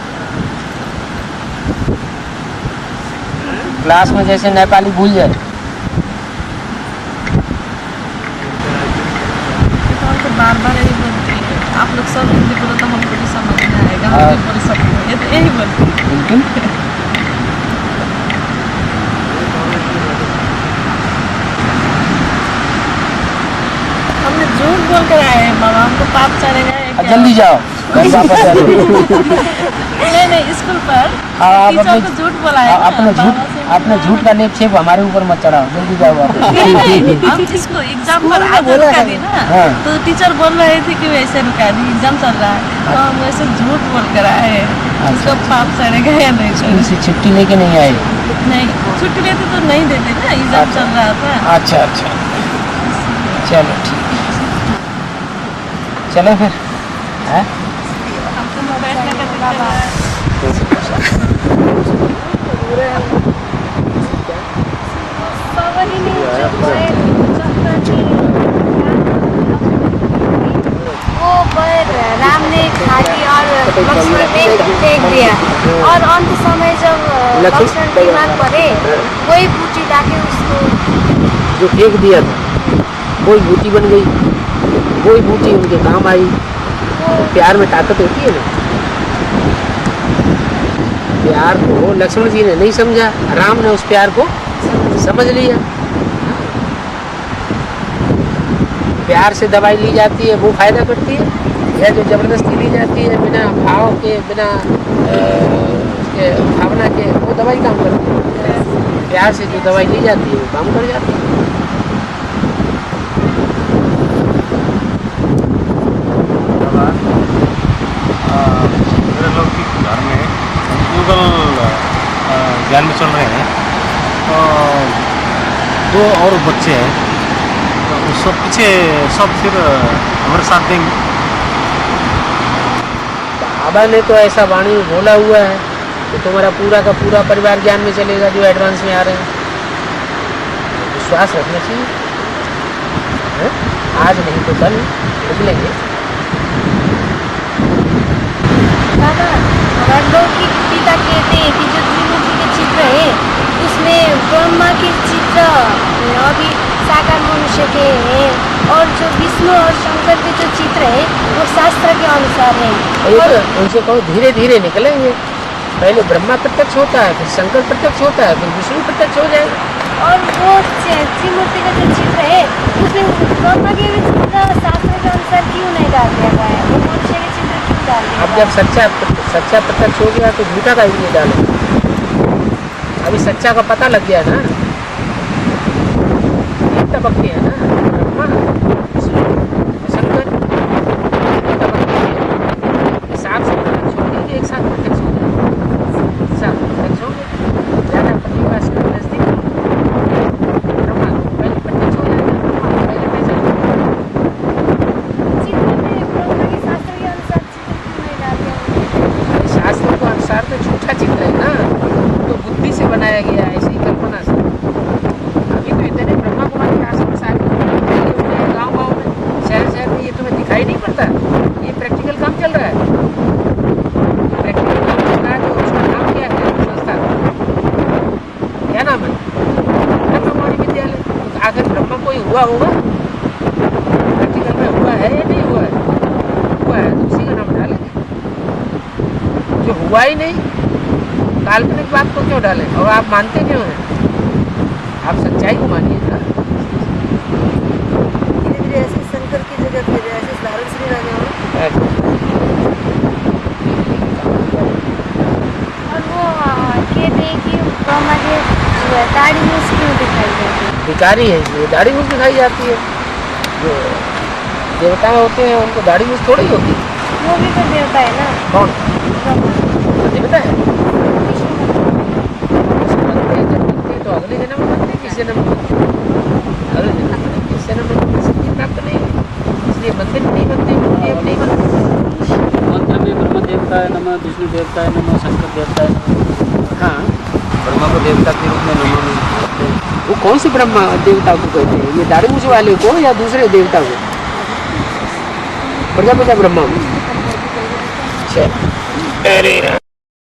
क्लास में जैसे नेपाली भूल जाए। बार बार यही बोलती है, आप लोग सब हिंदी बोलो तो हमको भी समझ में आएगा, हम भी बोल सकते हैं, ये तो यही बोलती है। बिल्कुल। हमने झूठ बोल कर आए हैं बाबा, हमको पाप चढ़ेगा ये क्या? जल्दी जाओ, घर वापस आ जाओ। नहीं स्कूल पर आप टीचर को झूठ बोला है ना, अपने बाबा से अपने झूठ का निक्षेप हमारे ऊपर मत चढ़ाओ, जल्दी जाओ वापस। नहीं, हम इसको एग्जाम पर आज रुका दी ना, हाँ। तो टीचर बोल रहे थे कि वैसे रुका दी, एग्जाम चल रहा है, तो हम वैसे झूठ बोल कर आए हैं। उसको पाप चढ़ेगा या नहीं स्कूल चढ़ेगा? से छुट्टी लेके नहीं आए। नहीं, छुट्टी लेते तो नहीं देते ना, एग्जाम चल रहा था। अच्छा अच्छा, चलो ठीक है, चलो फिर। हैं? हमको बैठने का दिक्कत है। सवरी ने जो पैर चक्कर वो पैर राम ने खा लिया और लक्ष्मण ने फेंक दिया, और अंत समय जब लक्ष्मण बीमार पड़े वही बूटी लाके उसको जो फेंक दिया था वही बूटी बन गई, वही बूटी उनके काम आई। प्यार में ताकत होती है ना। प्यार को लक्ष्मण जी ने नहीं समझा, राम ने उस प्यार को समझ लिया। प्यार से दवाई ली जाती है वो फायदा करती है, या जो जबरदस्ती ली जाती है बिना भाव के, बिना उसके भावना के, वो दवाई काम करती है। प्यार से जो दवाई ली जाती है वो काम कर जाती है। मेरे लोग की घर में गूगल ज्ञान में चल रहे हैं, तो 2 और बच्चे हैं, तो उस सब पीछे सब फिर हमारे साथ देंगे। बाबा ने तो ऐसा वाणी में बोला हुआ है कि तुम्हारा पूरा का पूरा परिवार ज्ञान में चलेगा जो एडवांस में आ रहे हैं। विश्वास रखना चाहिए, है? आज नहीं तो कल निकलेंगे। दादा हमारे लौकिक पिता कहते हैं कि जो त्रिमूर्ति के चित्र है उसमें ब्रह्मा के चित्र अभी साकार मनुष्य के हैं, और जो विष्णु और शंकर के जो चित्र है वो शास्त्र के अनुसार है। और उनसे कहो धीरे धीरे निकलेंगे, पहले ब्रह्मा प्रत्यक्ष होता है, फिर शंकर प्रत्यक्ष होता है, फिर विष्णु प्रत्यक्ष हो जाएगा। और वो त्रिमूर्ति का जो चित्र है उसमें ब्रह्मा के भी चित्र शास्त्र के अनुसार क्यों नहीं डाल दिया गया है, वो मनुष्य के चित्र क्यों डाल दिया अब गया जब सच्चा प्रत्यक्ष हो गया तो झूठा का ही नहीं डालो। अभी सच्चा का पता लग गया ना, एक तबक्के है ना, ब्रह्मा विष्णु शंकर, एक तबक्के हैं। हिसाब से प्रत्यक्ष हो गया, एक साथ प्रत्यक्ष हो गया, साथ प्रत्यक्ष हो गया। ज़्यादा प्रतिभा से नजदीक ब्रह्मा पहले प्रत्यक्ष हो जाएगा, ब्रह्मा पहले पैसा चित्र में ब्रह्मा के शास्त्र के अनुसार चित्र क्यों नहीं डाल दिया? शास्त्र के अनुसार तो झूठा चित्र है ना, तो बुद्धि से बनाया गया है, ऐसी कल्पना से। अभी तो इतने ब्रह्मा कुमारी के आश्रम सारे गाँव में, शहर में, ये तुम्हें दिखाई नहीं पड़ता। ये प्रैक्टिकल काम चल रहा है, प्रैक्टिकल काम चल रहा है। तो उसका नाम क्या है संस्था, क्या नाम है? ब्रह्मा कुमारी विद्यालय। तो आखिर ब्रह्मा कोई हुआ होगा, प्रैक्टिकल में हुआ है या नहीं हुआ है? हुआ ही नहीं, काल्पनिक बात को क्यों डालें? और आप मानते क्यों हैं? आप सच्चाई को मानिए ना। धीरे धीरे ऐसे शंकर की जगह पे ऐसे धारण श्री राजा हो। और वो कहते हैं कि ब्रह्मा के दाढ़ी मूछ क्यों दिखाई जाती है? भिखारी है इसलिए दाढ़ी मूछ दिखाई जाती है। जो देवता होते हैं उनको दाढ़ी मूछ थोड़ी होती है। वो भी तो देवता है ना। कौन? ब्रह्मा। तो देवता है। विष्णु बनते हैं जब बनते हैं तो अगले जन्म में बनते हैं, किस जन्म में? अगले जन्म में, किस जन्म में सिद्धि प्राप्त नहीं हुई, इसलिए मंदिर नहीं बनते, मूर्ति अब नहीं बनती। मंत्र में ब्रह्म देवता है नमः, विष्णु देवता है नमः, शंकर देवता है नमः। हाँ, ब्रह्मा को देवता के रूप में नमः वो कौन सी ब्रह्मा देवता को कहते हैं? ये दाढ़ी मूछ वाले को या दूसरे देवता को? प्रजापति ब्रह्मा को। अच्छा, अरे